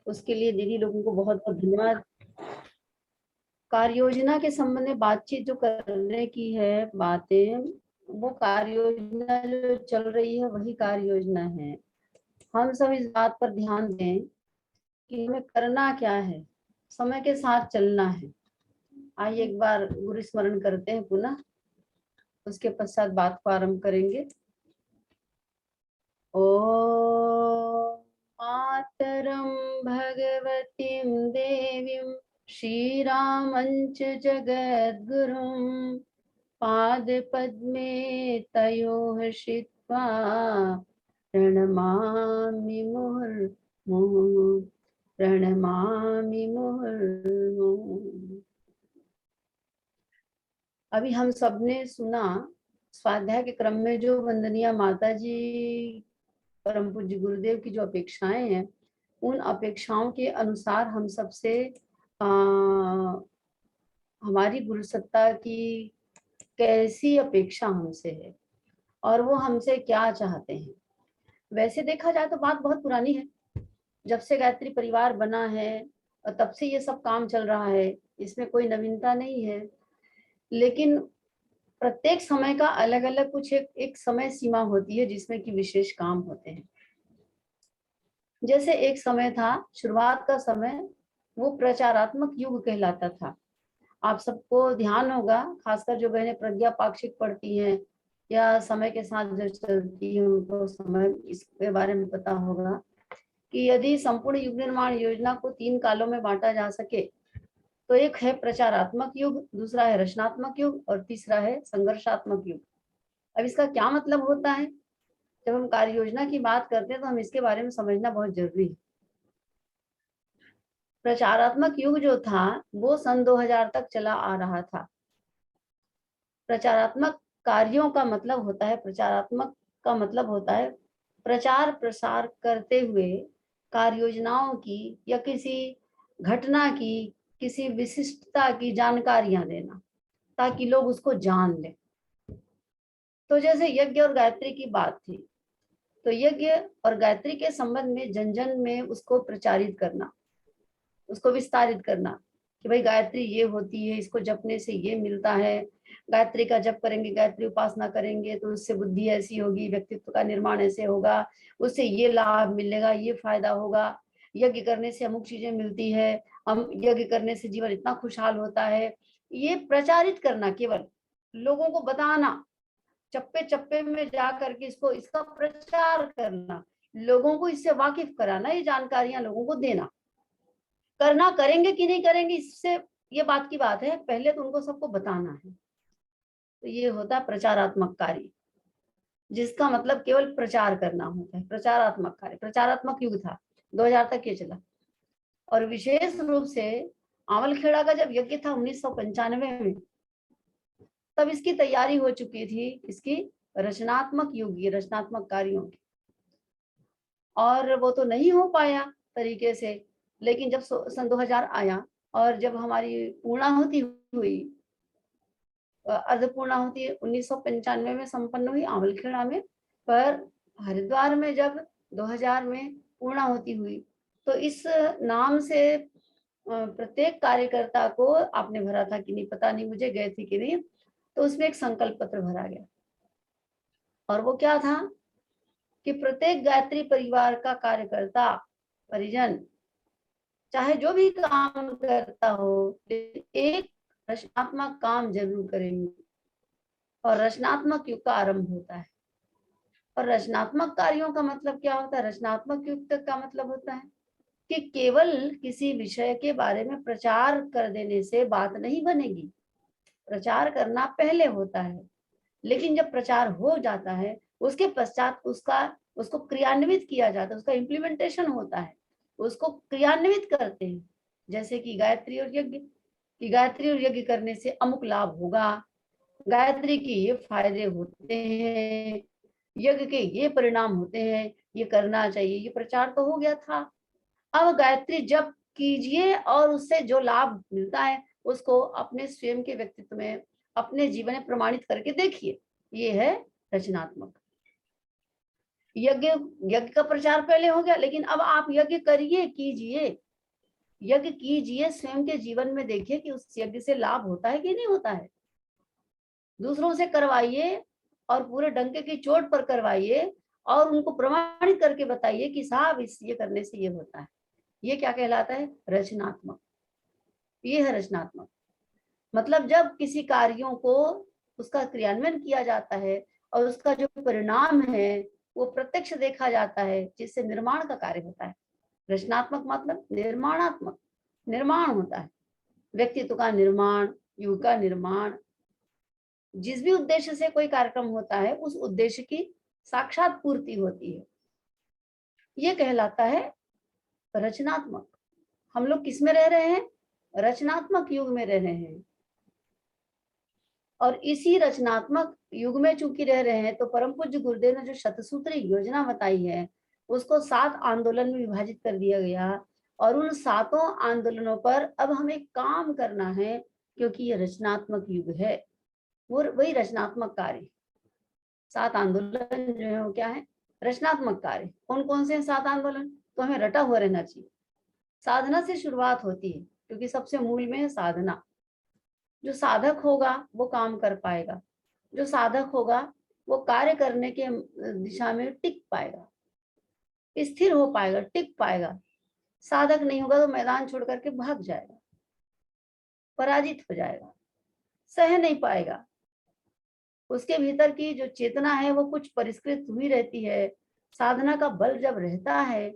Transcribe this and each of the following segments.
उसके लिए दीदी लोगों को बहुत बहुत धन्यवाद। कार्य योजना के संबंध में बातचीत जो करने की है बातें, वो कार्य योजना जो चल रही है वही कार्य योजना है। हम सब इस बात पर ध्यान दें कि हमें करना क्या है, समय के साथ चलना है। आइए एक बार गुरु स्मरण करते हैं पुनः, उसके पश्चात बात को आरंभ करेंगे। ओम मातरम भगवतीं देवीं श्रीरामञ्च जगद्गुरुं पादपद्मे तयोः श्रित्वा प्रणमामि मुहुर्मुहुः, प्रणमामि मुहुर्मुहुः। अभी हम सबने सुना स्वाध्याय के क्रम में जो वंदनीय माता जी परम पूज्य गुरुदेव की जो अपेक्षाएं हैं, उन अपेक्षाओं के अनुसार हम सबसे हमारी गुरु सत्ता की कैसी अपेक्षा हमसे है और वो हमसे क्या चाहते हैं। वैसे देखा जाए तो बात बहुत पुरानी है, जब से गायत्री परिवार बना है और तब से ये सब काम चल रहा है, इसमें कोई नवीनता नहीं है। लेकिन प्रत्येक समय का अलग अलग कुछ एक समय सीमा होती है जिसमें कि विशेष काम होते हैं। जैसे एक समय था, शुरुआत का समय, वो प्रचारात्मक युग कहलाता था। आप सबको ध्यान होगा, खासकर जो बहनें प्रज्ञा पाक्षिक पढ़ती हैं या समय के साथ जो चलती है उनको समय इसके बारे में पता होगा कि यदि संपूर्ण युग निर्माण योजना को 3 कालों में बांटा जा सके तो एक है प्रचारात्मक युग, दूसरा है रचनात्मक युग और तीसरा है संघर्षात्मक युग। अब इसका क्या मतलब होता है? जब हम कार्य योजना की बात करते हैं तो हम इसके बारे में समझना बहुत जरूरी है। प्रचारात्मक युग जो था वो सन 2000 तक चला आ रहा था। प्रचारात्मक कार्यों का मतलब होता है, प्रचारात्मक का मतलब होता है प्रचार प्रसार करते हुए कार्य योजनाओं की या किसी घटना की, किसी विशिष्टता की जानकारियां देना ताकि लोग उसको जान लें। तो जैसे यज्ञ और गायत्री की बात थी, तो यज्ञ और गायत्री के संबंध में जन जन में उसको प्रचारित करना, उसको विस्तारित करना कि भाई गायत्री ये होती है, इसको जपने से ये मिलता है, गायत्री का जप करेंगे, गायत्री उपासना करेंगे तो उससे बुद्धि ऐसी होगी, व्यक्तित्व का निर्माण ऐसे होगा, उससे ये लाभ मिलेगा, ये फायदा होगा, यज्ञ करने से अमुक चीजें मिलती है, हम यज्ञ करने से जीवन इतना खुशहाल होता है। ये प्रचारित करना, केवल लोगों को बताना, चप्पे चप्पे में जा करके इसको इसका प्रचार करना, लोगों को इससे वाकिफ कराना, ये जानकारियां लोगों को देना। करना करेंगे कि नहीं करेंगे इससे ये बात की बात है, पहले तो उनको सबको बताना है। तो ये होता है प्रचारात्मक कार्य, जिसका मतलब केवल प्रचार करना होता है। प्रचारात्मक कार्य, प्रचारात्मक युग था, 2000 तक ये चला। और विशेष रूप से आंवलखेड़ा का जब यज्ञ था 1995 में, तब इसकी तैयारी हो चुकी थी, इसकी रचनात्मक युग, ये रचनात्मक कार्यों की, और वो तो नहीं हो पाया तरीके से। लेकिन जब सन 2000 आया और जब हमारी पूर्णाहुति हुई, अर्धपूर्णाहुति 1995 में संपन्न हुई आंवलखेड़ा में, पर हरिद्वार में जब 2000 में पूर्णाहुति हुई तो इस नाम से प्रत्येक कार्यकर्ता को, आपने भरा था कि नहीं पता नहीं, मुझे गए थे कि नहीं, तो उसमें एक संकल्प पत्र भरा गया और वो क्या था कि प्रत्येक गायत्री परिवार का कार्यकर्ता, परिजन, चाहे जो भी काम करता हो, एक रचनात्मक काम जरूर करेंगे। और रचनात्मक युग का आरंभ होता है। और रचनात्मक कार्यों का मतलब क्या होता है? रचनात्मक युग का मतलब होता है कि केवल किसी विषय के बारे में प्रचार कर देने से बात नहीं बनेगी। प्रचार करना पहले होता है, लेकिन जब प्रचार हो जाता है उसके पश्चात उसको क्रियान्वित किया जाता है, उसका इम्प्लीमेंटेशन होता है, उसको क्रियान्वित करते हैं। जैसे कि गायत्री और यज्ञ, कि गायत्री और यज्ञ करने से अमुक लाभ होगा, गायत्री के ये फायदे होते हैं, यज्ञ के ये परिणाम होते हैं, ये करना चाहिए, ये प्रचार तो हो गया था। अब गायत्री जप कीजिए और उससे जो लाभ मिलता है उसको अपने स्वयं के व्यक्तित्व में, अपने जीवन में प्रमाणित करके देखिए। ये है रचनात्मक। यज्ञ यज्ञ का प्रचार पहले हो गया, लेकिन अब आप यज्ञ करिए, कीजिए, यज्ञ कीजिए, स्वयं के जीवन में देखिए कि उस यज्ञ से लाभ होता है कि नहीं होता है। दूसरों से करवाइए और पूरे डंके की चोट पर करवाइए और उनको प्रमाणित करके बताइए कि साहब इस ये करने से ये होता है। ये क्या कहलाता है? रचनात्मक। ये है रचनात्मक। मतलब जब किसी कार्यों को उसका क्रियान्वयन किया जाता है और उसका जो परिणाम है वो प्रत्यक्ष देखा जाता है, जिससे निर्माण का कार्य होता है। रचनात्मक मतलब निर्माणात्मक, निर्माण होता है, व्यक्तित्व का निर्माण, युग का निर्माण। जिस भी उद्देश्य से कोई कार्यक्रम होता है उस उद्देश्य की साक्षात पूर्ति होती है। ये कहलाता है रचनात्मक। हम लोग किस में रह रहे हैं? रचनात्मक युग में रह रहे हैं। और इसी रचनात्मक युग में चूंकि रह रहे हैं तो परम पूज्य गुरुदेव ने जो शतसूत्री योजना बताई है उसको 7 आंदोलन में विभाजित कर दिया गया। और उन 7 आंदोलनों पर अब हमें काम करना है, क्योंकि ये रचनात्मक युग है। वो वही रचनात्मक कार्य 7 आंदोलन जो है वो क्या है? रचनात्मक कार्य। कौन कौन से 7 आंदोलन? तो हमें रटा हुआ रहना चाहिए। साधना से शुरुआत होती है, क्योंकि सबसे मूल में है साधना। जो साधक होगा वो काम कर पाएगा, जो साधक होगा वो कार्य करने के दिशा में टिक पाएगा, स्थिर हो पाएगा, टिक पाएगा। साधक नहीं होगा तो मैदान छोड़ करके भाग जाएगा, पराजित हो जाएगा, सह नहीं पाएगा। उसके भीतर की जो चेतना है वो कुछ परिष्कृत हुई रहती है। साधना का बल जब रहता है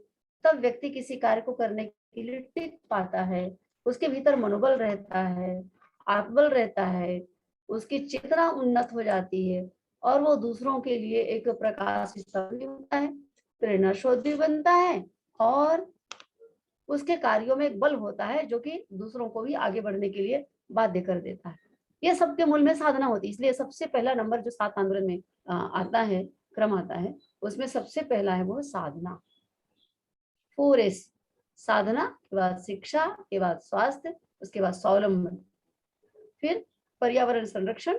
तब व्यक्ति किसी कार्य को करने के लिए टिक पाता है। उसके भीतर मनोबल रहता है, आत्मबल रहता है, उसकी चेतना उन्नत हो जाती है और वो दूसरों के लिए एक प्रकाश भी होता है, प्रेरणा स्रोत भी बनता है और उसके कार्यों में एक बल होता है जो कि दूसरों को भी आगे बढ़ने के लिए बाध्य कर देता है। ये सबके मूल में साधना होती है। इसलिए सबसे पहला नंबर जो 7 आंदोलन में आता है, क्रम आता है, उसमें सबसे पहला है वो साधना। 4S, साधना के बाद शिक्षा के बाद स्वास्थ्य, उसके बाद स्वावलंबन, फिर पर्यावरण संरक्षण,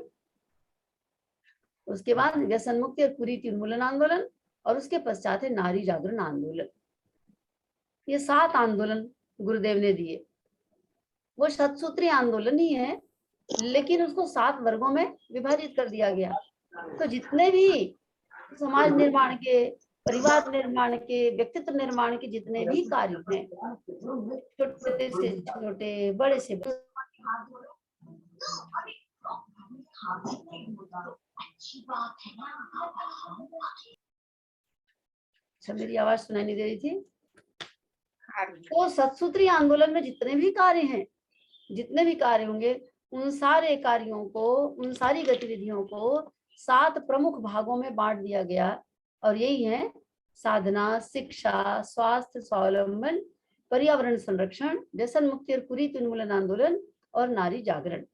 उसके बाद व्यसन मुक्ति और कुरीति उन्मूलन आंदोलन और उसके पश्चात है नारी जागरण आंदोलन। ये 7 आंदोलन गुरुदेव ने दिए। वो शतसूत्री आंदोलन ही है, लेकिन उसको 7 वर्गों में विभाजित कर दिया गया। तो जितने भी समाज निर्माण के, परिवार निर्माण के, व्यक्तित्व निर्माण के जितने भी कार्य हैं, छोटे से छोटे, बड़े से बड़े, अच्छा मेरी आवाज सुनाई नहीं दे रही थी। तो शतसूत्री आंदोलन में जितने भी कार्य हैं, जितने भी कार्य होंगे, उन सारे कार्यों को, उन सारी गतिविधियों को 7 प्रमुख भागों में बांट दिया गया। और यही है साधना, शिक्षा, स्वास्थ्य, स्वावलंबन, पर्यावरण संरक्षण, व्यसन मुक्ति और कुरीति उन्मूलन आंदोलन और नारी जागरण।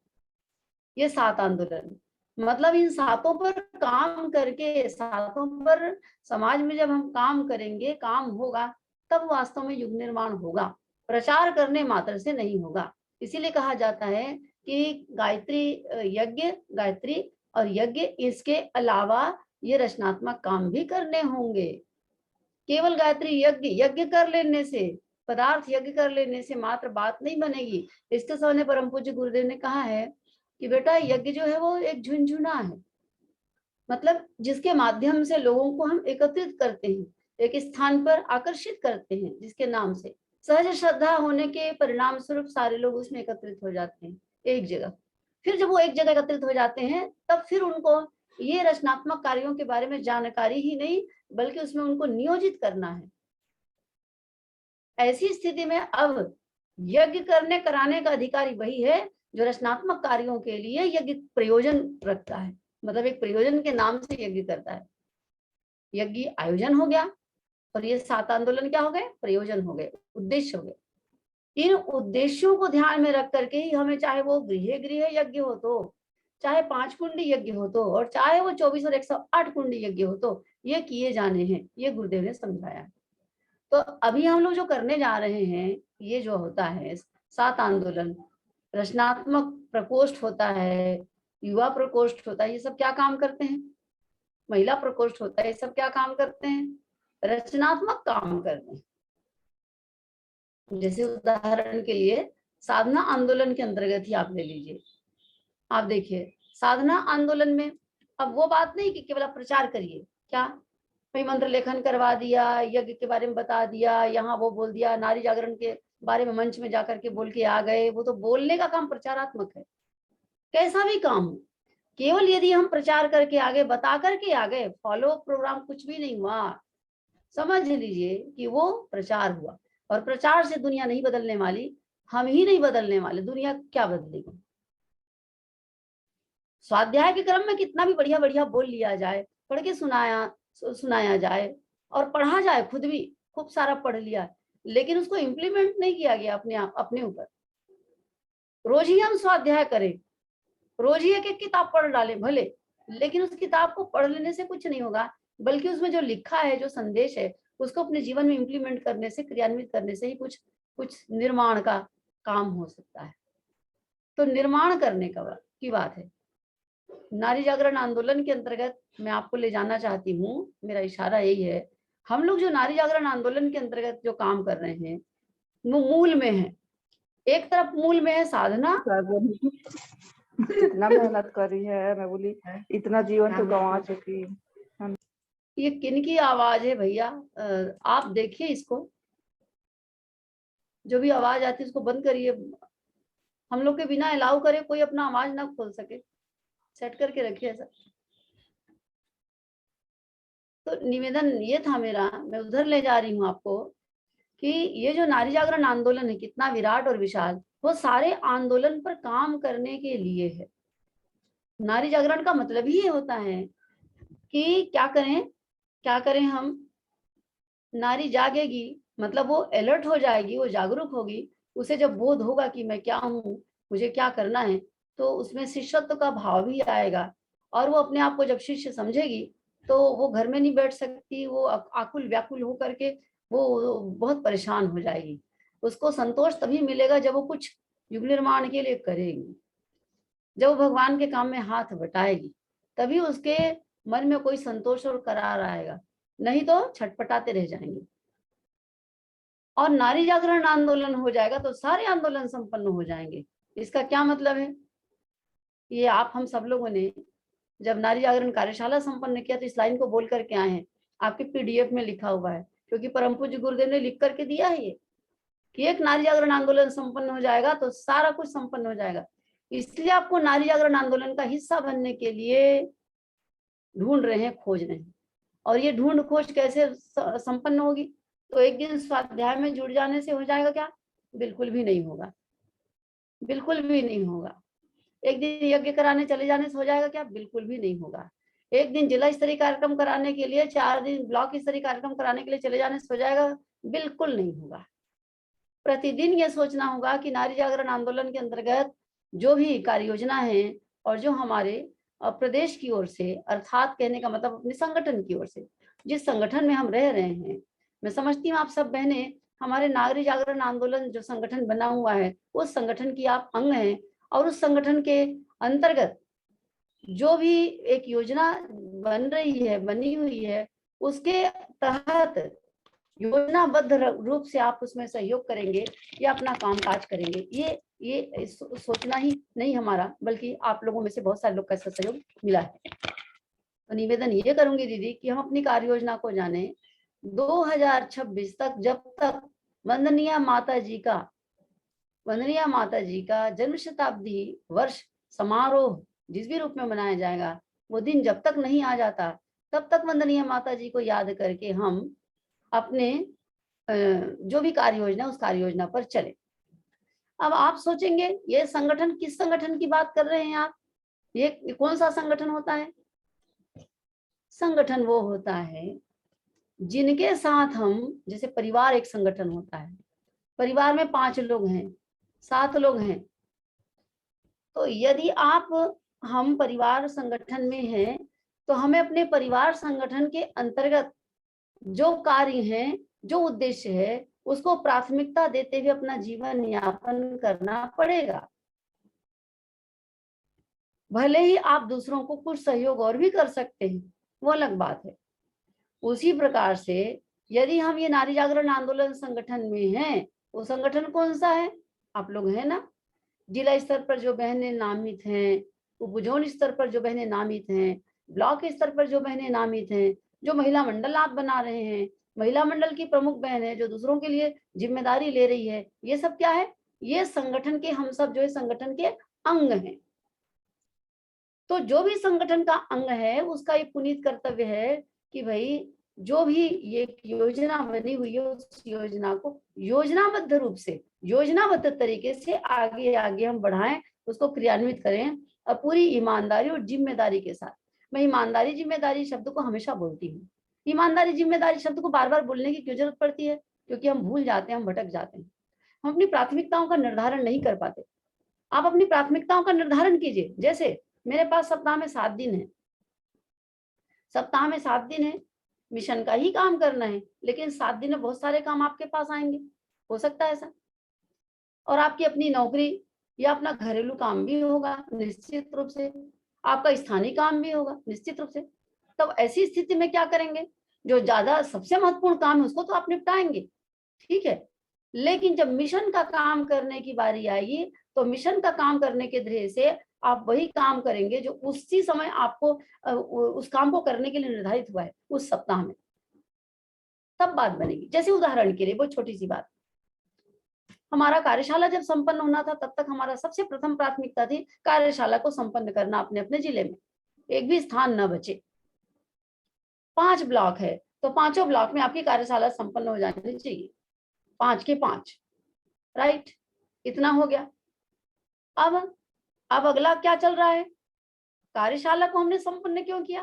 ये 7 आंदोलन, मतलब इन 7 पर काम करके, 7 पर समाज में जब हम काम करेंगे, काम होगा, तब वास्तव में युग निर्माण होगा। प्रचार करने मात्र से नहीं होगा। इसीलिए कहा जाता है कि गायत्री यज्ञ, गायत्री और यज्ञ, इसके अलावा ये रचनात्मक काम भी करने होंगे। केवल गायत्री यज्ञ यज्ञ कर लेने से, पदार्थ यज्ञ कर लेने से मात्र बात नहीं बनेगी। इसके सामने परम पूज्य गुरुदेव ने कहा है कि बेटा यज्ञ जो है वो एक झुनझुना है, मतलब जिसके माध्यम से लोगों को हम एकत्रित करते हैं, एक स्थान पर आकर्षित करते हैं, जिसके नाम से सहज श्रद्धा होने के परिणाम स्वरूप सारे लोग उसमें एकत्रित हो जाते हैं एक जगह। फिर जब वो एक जगह एकत्रित हो जाते हैं तब फिर उनको ये रचनात्मक कार्यों के बारे में जानकारी ही नहीं, बल्कि उसमें उनको नियोजित करना है। ऐसी स्थिति में अब यज्ञ करने कराने का अधिकारी वही है जो रचनात्मक कार्यों के लिए यज्ञ प्रयोजन रखता है, मतलब एक प्रयोजन के नाम से यज्ञ करता है। यज्ञ आयोजन हो गया और ये 7 आंदोलन क्या हो गए? प्रयोजन हो गए, उद्देश्य हो गए। इन उद्देश्यों को ध्यान में रख करके ही हमें, चाहे वो गृह गृह यज्ञ हो तो, चाहे 5 कुंडी यज्ञ हो तो, और चाहे वो 24 और 108 कुंडी यज्ञ हो तो, ये किए जाने हैं। ये गुरुदेव ने समझाया। तो अभी हम लोग जो करने जा रहे हैं, ये जो होता है 7 आंदोलन, रचनात्मक प्रकोष्ठ होता है, युवा प्रकोष्ठ होता है, ये सब क्या काम करते हैं? महिला प्रकोष्ठ होता है, ये सब क्या काम करते हैं? रचनात्मक काम करते हैं। जैसे उदाहरण के लिए साधना आंदोलन के अंतर्गत ही आप ले लीजिए, आप देखिए साधना आंदोलन में अब वो बात नहीं कि केवल आप प्रचार करिए, क्या भाई मंत्र लेखन करवा दिया, यज्ञ के बारे में बता दिया, यहाँ वो बोल दिया, नारी जागरण के बारे में मंच में जाकर के बोल के आ गए, वो तो बोलने का काम प्रचारात्मक है। कैसा भी काम हो, केवल यदि हम प्रचार करके आगे, बता करके आ गए, फॉलो प्रोग्राम कुछ भी नहीं हुआ, समझ लीजिए कि वो प्रचार हुआ। और प्रचार से दुनिया नहीं बदलने वाली, हम ही नहीं बदलने वाले, दुनिया क्या बदलेगी? स्वाध्याय के क्रम में कितना भी बढ़िया बढ़िया बोल लिया जाए, पढ़ के सुनाया जाए और पढ़ा जाए, खुद भी खूब सारा पढ़ लिया, लेकिन उसको इम्प्लीमेंट नहीं किया गया अपने आप अपने ऊपर। रोज ही हम स्वाध्याय करें, रोज ही एक एक किताब पढ़ डालें भले, लेकिन उस किताब को पढ़ लेने से कुछ नहीं होगा, बल्कि उसमें जो लिखा है, जो संदेश है, उसको अपने जीवन में इम्प्लीमेंट करने से, क्रियान्वित करने से ही कुछ कुछ निर्माण का काम हो सकता है। तो निर्माण करने की बात है। नारी जागरण आंदोलन के अंतर्गत मैं आपको ले जाना चाहती हूँ, मेरा इशारा यही है, हम लोग जो नारी जागरण आंदोलन के अंतर्गत जो काम कर रहे हैं, वो मूल में है। एक तरफ मूल में है साधना, इतना मेहनत करी है, मैं बोली इतना जीवन तो गंवा चुकी। ये किनकी आवाज है भैया? आप देखिए इसको, जो भी आवाज आती है उसको बंद करिए। हम लोग के बिना अलाउ करे कोई अपना आवाज ना खोल सके, सेट करके रखिए ऐसा। तो निवेदन ये था मेरा, मैं उधर ले जा रही हूँ आपको, कि ये जो नारी जागरण आंदोलन है कितना विराट और विशाल, वो सारे आंदोलन पर काम करने के लिए है। नारी जागरण का मतलब ही ये होता है कि क्या करें हम, नारी जागेगी मतलब वो अलर्ट हो जाएगी, वो जागरूक होगी, उसे जब बोध होगा कि मैं क्या हूँ, मुझे क्या करना है, तो उसमें शिष्यत्व का भाव भी आएगा। और वो अपने आप को जब शिष्य समझेगी, तो वो घर में नहीं बैठ सकती, वो आकुल व्याकुल हो करके वो बहुत परेशान हो जाएगी। उसको संतोष तभी मिलेगा जब वो कुछ युग निर्माण के लिए करेगी, जब वो भगवान के काम में हाथ बटाएगी, तभी उसके मन में कोई संतोष और करार आएगा, नहीं तो छटपटाते रह जाएंगे। और नारी जागरण आंदोलन हो जाएगा तो सारे आंदोलन संपन्न हो जाएंगे। इसका क्या मतलब है? ये आप हम सब लोगों ने जब नारी जागरण कार्यशाला संपन्न किया तो इस लाइन को बोल करके आए हैं, आपके पीडीएफ में लिखा हुआ है, क्योंकि परम पूज्य गुरुदेव ने लिख करके दिया है ये, कि एक नारी जागरण आंदोलन संपन्न हो जाएगा तो सारा कुछ संपन्न हो जाएगा। इसलिए आपको नारी जागरण आंदोलन का हिस्सा बनने के लिए ढूंढ रहे हैं, खोज रहे हैं। और ये ढूंढ खोज कैसे संपन्न होगी? तो एक दिन स्वाध्याय में जुड़ जाने से हो जाएगा क्या? बिल्कुल भी नहीं होगा, बिल्कुल भी नहीं होगा। एक दिन यज्ञ कराने चले जाने से हो जाएगा क्या? बिल्कुल भी नहीं होगा। एक दिन जिला स्तरीय कार्यक्रम कराने के लिए, 4 दिन ब्लॉक स्तरीय कार्यक्रम कराने के लिए चले जाने से हो जाएगा? बिल्कुल नहीं होगा। प्रतिदिन ये सोचना होगा कि नारी जागरण आंदोलन के अंतर्गत जो भी कार्य योजना है और जो हमारे प्रदेश की ओर से, अर्थात कहने का मतलब अपने संगठन की ओर से, जिस संगठन में हम रह रहे हैं, मैं समझती हूँ आप सब बहनें हमारे नारी जागरण आंदोलन जो संगठन बना हुआ है उस संगठन की आप अंग हैं, और उस संगठन के अंतर्गत जो भी एक योजना बनी हुई है, उसके तहत योजनाबद्ध रूप से आप उसमें सहयोग करेंगे या अपना कामकाज करेंगे। ये सोचना ही नहीं हमारा, बल्कि आप लोगों में से बहुत सारे लोग का सहयोग मिला है। तो निवेदन ये करूंगी दीदी कि हम अपनी कार्य योजना को जाने 2026 तक, जब तक वंदनीय माता जी का जन्म शताब्दी वर्ष समारोह जिस भी रूप में मनाया जाएगा, वो दिन जब तक नहीं आ जाता, तब तक वंदनीय माता जी को याद करके हम अपने जो भी कार्य योजना उस कार्य योजना पर चले। अब आप सोचेंगे ये संगठन किस संगठन की बात कर रहे हैं आप? ये कौन सा संगठन होता है? संगठन वो होता है जिनके साथ हम, जैसे परिवार एक संगठन होता है, परिवार में 5 लोग हैं, 7 लोग हैं, तो यदि हम परिवार संगठन में हैं, तो हमें अपने परिवार संगठन के अंतर्गत जो कार्य हैं, जो उद्देश्य है, उसको प्राथमिकता देते हुए अपना जीवन यापन करना पड़ेगा। भले ही आप दूसरों को कुछ सहयोग और भी कर सकते हैं, वो अलग बात है। उसी प्रकार से यदि हम ये नारी जागरण आंदोलन संगठन में हैं, वो संगठन कौन सा है? आप लोग हैं ना। जिला स्तर पर जो बहनें नामित हैं, उपजोन स्तर पर जो बहनें नामित हैं, ब्लॉक स्तर पर जो बहनें नामित हैं, जो महिला मंडल आप बना रहे हैं, महिला मंडल की प्रमुख बहन है जो दूसरों के लिए जिम्मेदारी ले रही है, ये सब क्या है? ये संगठन के, हम सब जो है संगठन के अंग हैं। तो जो भी संगठन का अंग है उसका ये पुनीत कर्तव्य है कि भाई जो भी ये योजना बनी हुई है उस योजना को योजनाबद्ध रूप से, योजनाबद्ध तरीके से आगे आगे हम बढ़ाएं, उसको क्रियान्वित करें और पूरी ईमानदारी और जिम्मेदारी के साथ। मैं ईमानदारी जिम्मेदारी शब्द को हमेशा बोलती हूँ। ईमानदारी जिम्मेदारी शब्द को बार बार बोलने की क्यों जरूरत पड़ती है? क्योंकि हम भूल जाते हैं, हम भटक जाते हैं, हम अपनी प्राथमिकताओं का निर्धारण नहीं कर पाते। आप अपनी प्राथमिकताओं का निर्धारण कीजिए। जैसे मेरे पास सप्ताह में 7 दिन है, सप्ताह में 7 दिन है, मिशन का ही काम करना है, लेकिन 7 दिन में बहुत सारे काम आपके पास आएंगे, हो सकता है ऐसा। और आपकी अपनी नौकरी या अपना घरेलू काम भी होगा निश्चित रूप से, आपका स्थानीय काम भी होगा निश्चित रूप से। तब ऐसी स्थिति में क्या करेंगे? जो ज्यादा सबसे महत्वपूर्ण काम है उसको तो आप निपटाएंगे, ठीक है, लेकिन जब मिशन का काम करने की बारी आएगी तो मिशन का काम करने के ध्येय से आप वही काम करेंगे जो उसी समय आपको उस काम को करने के लिए निर्धारित हुआ है उस सप्ताह में, तब बात बनेगी। जैसे उदाहरण के लिए वो छोटी सी बात, हमारा कार्यशाला जब संपन्न होना था तब तक हमारा सबसे प्रथम प्राथमिकता थी कार्यशाला को संपन्न करना अपने अपने जिले में, एक भी स्थान न बचे। 5 ब्लॉक है तो पांचों ब्लॉक में आपकी कार्यशाला संपन्न हो जानी चाहिए, 5 के 5, राइट, इतना हो गया। अब अगला क्या चल रहा है? कार्यशाला को हमने संपन्न क्यों किया?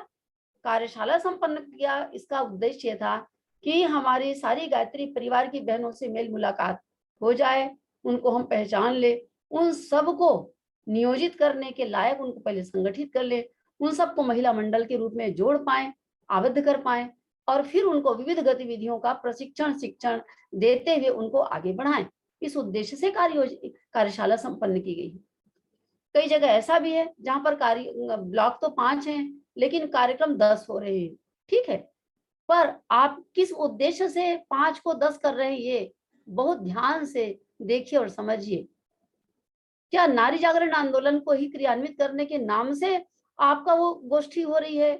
कार्यशाला संपन्न किया, इसका उद्देश्य था कि हमारी सारी गायत्री परिवार की बहनों से मेल मुलाकात हो जाए, उनको हम पहचान ले, उन सबको नियोजित करने के लायक उनको पहले संगठित कर ले, उन सबको महिला मंडल के रूप में जोड़ पाए, आबद्ध कर पाए और फिर उनको विविध गतिविधियों का प्रशिक्षण शिक्षण देते हुए उनको आगे बढ़ाएं। इस उद्देश्य से कार्यशाला संपन्न की गई। कई जगह ऐसा भी है जहां पर ब्लॉक तो 5 हैं लेकिन कार्यक्रम 10 हो रहे हैं, ठीक है, पर आप किस उद्देश्य से 5 को 10 कर रहे हैं ये बहुत ध्यान से देखिए और समझिए। क्या नारी जागरण आंदोलन को ही क्रियान्वित करने के नाम से आपका वो गोष्ठी हो रही है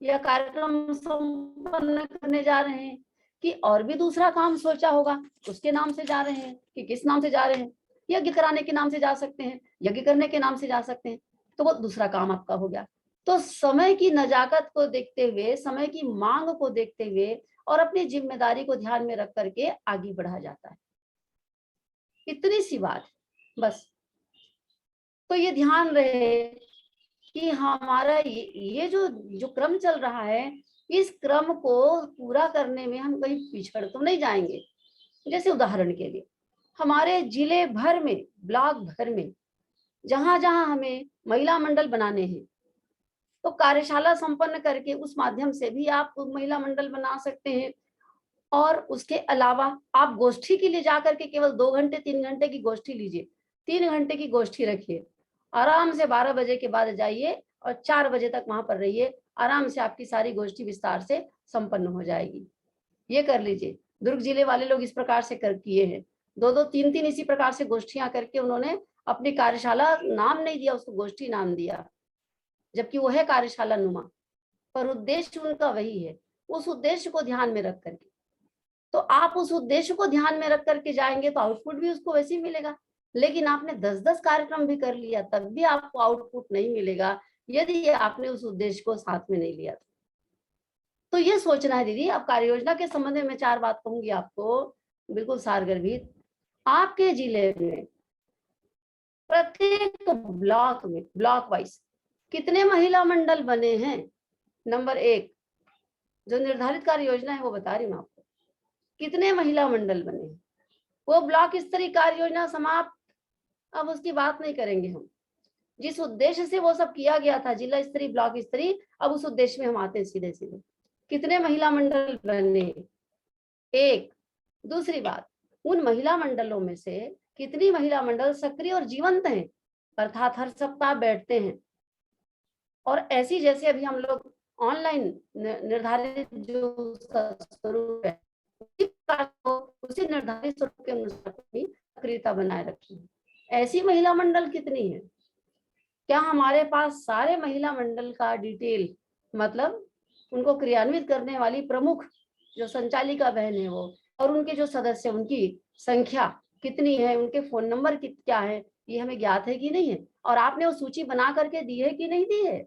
या कार्यक्रम संपन्न करने जा रहे हैं, कि और भी दूसरा काम सोचा होगा उसके नाम से जा रहे हैं, कि किस नाम से जा रहे हैं? यज्ञ कराने के नाम से जा सकते हैं, यज्ञ करने के नाम से जा सकते हैं, तो वो दूसरा काम आपका हो गया। तो समय की नजाकत को देखते हुए, समय की मांग को देखते हुए और अपनी जिम्मेदारी को ध्यान में रख करके आगे बढ़ा जाता है। इतनी सी बात बस। तो ये ध्यान रहे कि हमारा ये जो क्रम चल रहा है, इस क्रम को पूरा करने में हम कहीं पिछड़ तो नहीं जाएंगे। जैसे उदाहरण के लिए हमारे जिले भर में, ब्लॉक भर में जहां जहां हमें महिला मंडल बनाने हैं, तो कार्यशाला संपन्न करके उस माध्यम से भी आप महिला मंडल बना सकते हैं। और उसके अलावा आप गोष्ठी के लिए जाकर के केवल 2 घंटे 3 घंटे की गोष्ठी लीजिए, 3 घंटे की गोष्ठी रखिए, आराम से 12 बजे के बाद जाइए और 4 बजे तक वहां पर रहिए, आराम से आपकी सारी गोष्ठी विस्तार से संपन्न हो जाएगी। ये कर लीजिए। दुर्ग जिले वाले लोग इस प्रकार से कर किए हैं, 2-2 3-3 इसी प्रकार से गोष्ठियां करके उन्होंने अपनी कार्यशाला, नाम नहीं दिया उसको, गोष्ठी नाम दिया, जबकि वो है कार्यशाला नुमा, पर उद्देश्य उनका वही है। उस उद्देश्य को ध्यान में रख करके, तो आप उस उद्देश्य को ध्यान में रख करके जाएंगे तो आउटपुट भी उसको वैसे ही मिलेगा। लेकिन आपने 10-10 कार्यक्रम भी कर लिया तब भी आपको आउटपुट नहीं मिलेगा यदि आपने उस उद्देश्य को साथ में नहीं लिया। तो ये सोचना है दीदी। अब कार्य योजना के संबंध में मैं 4 बात कहूंगी आपको, बिल्कुल सारगर्भित। आपके जिले में प्रत्येक ब्लॉक में, ब्लॉक वाइज कितने महिला मंडल बने हैं? नंबर 1, जो निर्धारित कार्य योजना है वो बता रही हूँ आपको, कितने महिला मंडल बने हैं। वो ब्लॉक स्तरीय कार्य योजना समाप्त, अब उसकी बात नहीं करेंगे हम। जिस उद्देश्य से वो सब किया गया था, जिला स्तरीय ब्लॉक स्तरीय, अब उस उद्देश्य में हम आते हैं सीधे सीधे। कितने महिला मंडल बने? 1। दूसरी बात, उन महिला मंडलों में से कितनी महिला मंडल सक्रिय और जीवंत हैं, अर्थात हर सप्ताह बैठते हैं। और ऐसी जैसे अभी हम लोग ऑनलाइन निर्धारित जो उसका स्वरूप है उसी निर्धारित स्वरूप के अनुसार अपनी सक्रियता बनाए रखी। ऐसी महिला मंडल कितनी है? क्या हमारे पास सारे महिला मंडल का डिटेल, मतलब उनको क्रियान्वित करने वाली प्रमुख जो संचालिका बहन है वो, और उनके जो सदस्य, उनकी संख्या कितनी है, उनके फोन नंबर क्या है, ये हमें ज्ञात है कि नहीं है? और आपने वो सूची बना करके दी है कि नहीं दी है?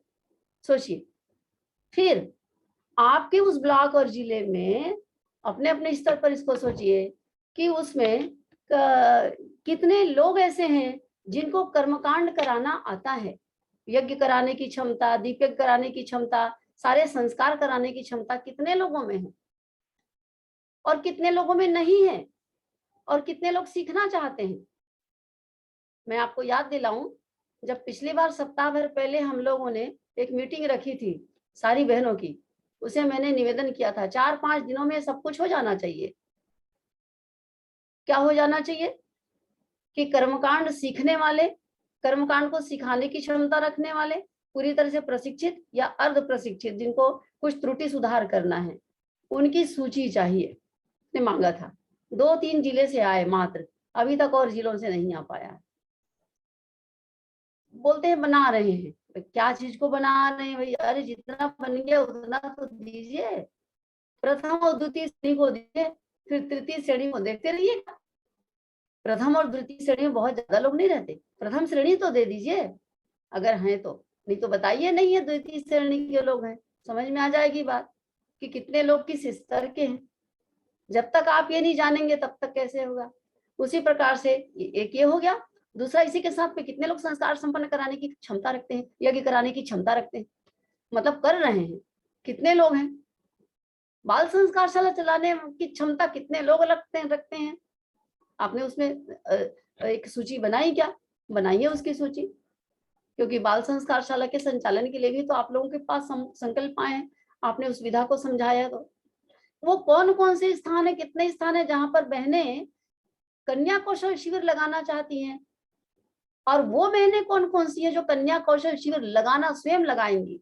सोचिए। फिर आपके उस ब्लॉक और जिले में अपने अपने स्तर पर इसको सोचिए कि उसमें कितने लोग ऐसे हैं जिनको कर्मकांड कराना आता है। यज्ञ कराने की क्षमता, दीपयज्ञ कराने की क्षमता, सारे संस्कार कराने की क्षमता कितने लोगों में है और कितने लोगों में नहीं है, और कितने लोग सीखना चाहते हैं। मैं आपको याद दिलाऊं, जब पिछली बार सप्ताह भर पहले हम लोगों ने एक मीटिंग रखी थी सारी बहनों की, उसे मैंने निवेदन किया था 4-5 दिनों में सब कुछ हो जाना चाहिए। क्या हो जाना चाहिए? कि कर्मकांड सीखने वाले, कर्मकांड को सिखाने की क्षमता रखने वाले, पूरी तरह से प्रशिक्षित या अर्ध प्रशिक्षित, जिनको कुछ त्रुटि सुधार करना है, उनकी सूची चाहिए, ने मांगा था। 2-3 जिले से आए मात्र, अभी तक और जिलों से नहीं आ पाया। बोलते हैं बना रहे हैं, क्या चीज को बना रहे हैं भाई? अरे जितना बन गया उतना तो दीजिए। प्रथम और द्वितीय श्रेणी को दीजिए, फिर तृतीय श्रेणी को देखते रहिएगा। प्रथम और द्वितीय श्रेणी में बहुत ज्यादा लोग नहीं रहते, प्रथम श्रेणी तो दे दीजिए अगर हैं तो, नहीं तो बताइए नहीं है द्वितीय श्रेणी के लोग हैं, समझ में आ जाएगी बात कि कितने लोग किस स्तर के हैं। जब तक आप ये नहीं जानेंगे तब तक कैसे होगा? उसी प्रकार से एक ये हो गया। दूसरा, इसी के साथ में कितने लोग संस्कार संपन्न कराने की क्षमता रखते हैं, यज्ञ कराने की क्षमता रखते हैं, मतलब कर रहे हैं, कितने लोग हैं? बाल संस्कारशाला चलाने की क्षमता कितने लोग रखते हैं? आपने उसमें एक सूची बनाई क्या? बनाइए उसकी सूची, क्योंकि बाल संस्कारशाला के संचालन के लिए भी तो आप लोगों के पास संकल्प आए हैं, आपने उस विधा को समझाया। तो वो कौन कौन से स्थान है, कितने स्थान है जहां पर बहनें कन्या कौशल शिविर लगाना चाहती हैं, और वो बहनें कौन कौन सी है जो कन्या कौशल शिविर लगाना स्वयं लगाएंगी?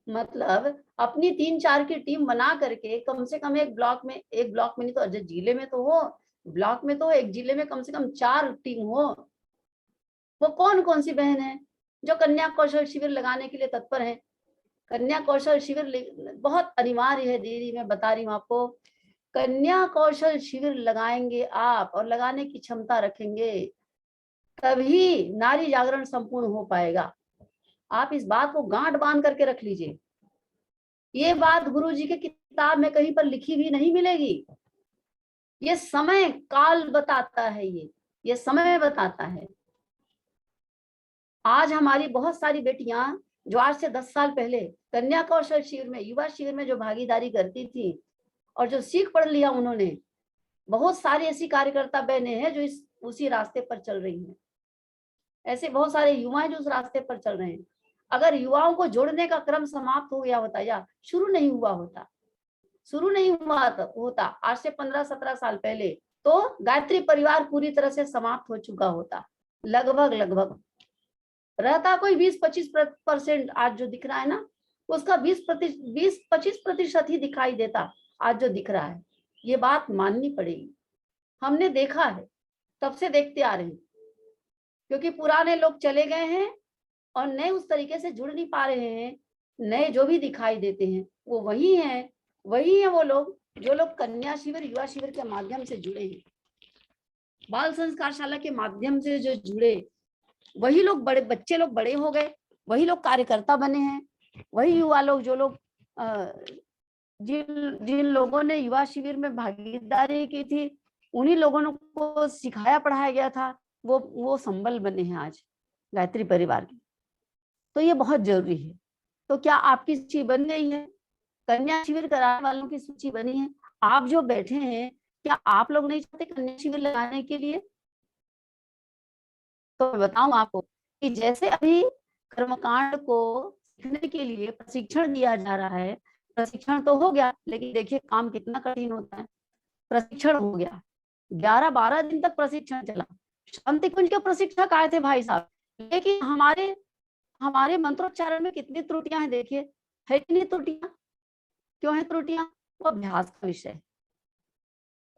मतलब अपनी 3-4 की टीम बना करके कम से कम एक ब्लॉक में नहीं तो जिले में तो हो, ब्लॉक में तो एक जिले में कम से कम 4 टीम हो। वो कौन कौन सी बहन है जो कन्या कौशल शिविर लगाने के लिए तत्पर है? कन्या कौशल शिविर बहुत अनिवार्य है दीदी, मैं बता रही हूँ आपको। कन्या कौशल शिविर लगाएंगे आप और लगाने की क्षमता रखेंगे, तभी नारी जागरण संपूर्ण हो पाएगा। आप इस बात को गांठ बांध करके रख लीजिए। ये बात गुरुजी के किताब में कहीं पर लिखी भी नहीं मिलेगी। ये समय काल बताता है, ये समय बताता है। आज हमारी बहुत सारी बेटियां जो आज से 10 साल पहले कन्या कौशल शिविर में, युवा शिविर में जो भागीदारी करती थी और जो सीख पढ़ लिया उन्होंने, बहुत सारी ऐसी कार्यकर्ता बहनें हैं जो उसी रास्ते पर चल रही हैं। ऐसे बहुत सारे युवा हैं जो उस रास्ते पर चल रहे हैं। अगर युवाओं को जोड़ने का क्रम समाप्त हो गया होता या शुरू नहीं हुआ होता आज से 15-17 साल पहले, तो गायत्री परिवार पूरी तरह से समाप्त हो चुका होता। लगभग रहता कोई 20-25% आज जो दिख रहा है ना, उसका 20-25% ही दिखाई देता आज जो दिख रहा है। ये बात माननी पड़ेगी, हमने देखा है, तब से देखते आ रहे हैं, क्योंकि पुराने लोग चले गए हैं और नए उस तरीके से जुड़ नहीं पा रहे हैं। नए जो भी दिखाई देते हैं वो वही हैं वो लोग जो लोग कन्या शिविर, युवा शिविर के माध्यम से जुड़े हैं, बाल संस्कारशाला के माध्यम से जो जुड़े, वही लोग बच्चे लोग बड़े हो गए, वही लोग कार्यकर्ता बने हैं, वही युवा लोग जो लोग जिन लोगों ने युवा शिविर में भागीदारी की थी, उन्हीं लोगों को सिखाया पढ़ाया गया था, वो संबल बने हैं आज गायत्री परिवार के। तो ये बहुत जरूरी है। तो क्या आपकी सूची बन गई है? कन्या शिविर कराने वालों की सूची बनी है? आप जो बैठे हैं, क्या आप लोग नहीं चाहते कन्या शिविर लगाने के लिए? तो मैं बताऊं आपको कि जैसे अभी कर्मकांड को सीखने के लिए प्रशिक्षण दिया जा रहा है, प्रशिक्षण तो हो गया, लेकिन देखिए काम कितना कठिन होता है। प्रशिक्षण हो गया, 11-12 दिन तक प्रशिक्षण चला, शांति कुंज के प्रशिक्षक आए थे भाई साहब, लेकिन हमारे मंत्रोच्चारण में कितनी त्रुटियां हैं देखिए। है कि नहीं त्रुटियां? क्यों है त्रुटियां? वो अभ्यास का विषय है।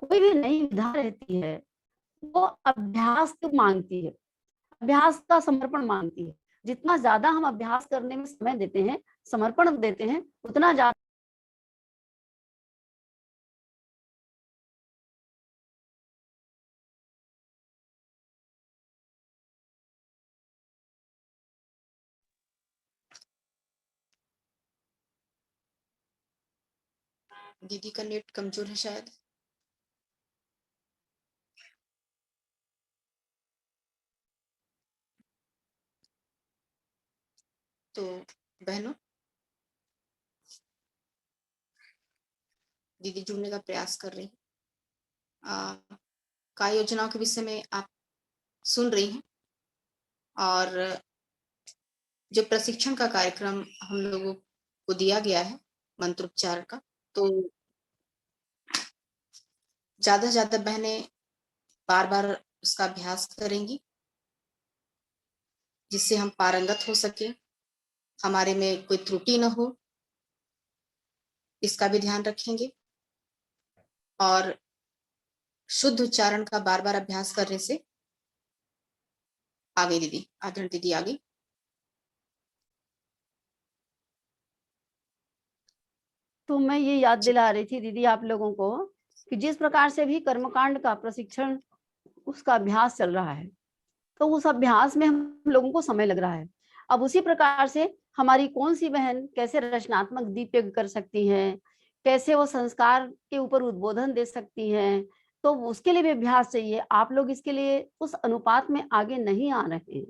कोई भी नई विधा रहती है वो अभ्यास को मांगती है, अभ्यास का समर्पण मांगती है। जितना ज्यादा हम अभ्यास करने में समय देते हैं, समर्पण देते हैं, उतना ज्यादा दीदी का नेट कमजोर है शायद। तो बहनों, दीदी जुड़ने का प्रयास कर रही हैं। काय योजनाओं के विषय में आप सुन रही हैं, और जो प्रशिक्षण का कार्यक्रम हम लोगों को दिया गया है मंत्रोच्चारण का, तो ज्यादा से ज्यादा बहनें बार बार उसका अभ्यास करेंगी, जिससे हम पारंगत हो सके, हमारे में कोई त्रुटि न हो, इसका भी ध्यान रखेंगे। और शुद्ध उच्चारण का बार बार अभ्यास करने से आगे दीदी, आदरण दीदी आगे। तो मैं ये याद दिला रही थी दीदी आप लोगों को कि जिस प्रकार से भी कर्मकांड का प्रशिक्षण उसका अभ्यास चल रहा है, तो उस अभ्यास में हम लोगों को समय लग रहा है। अब उसी प्रकार से हमारी कौन सी बहन कैसे रचनात्मक दीप यज्ञ कर सकती हैं, कैसे वो संस्कार के ऊपर उद्बोधन दे सकती हैं, तो उसके लिए भी अभ्यास चाहिए। आप लोग इसके लिए उस अनुपात में आगे नहीं आ रहे हैं,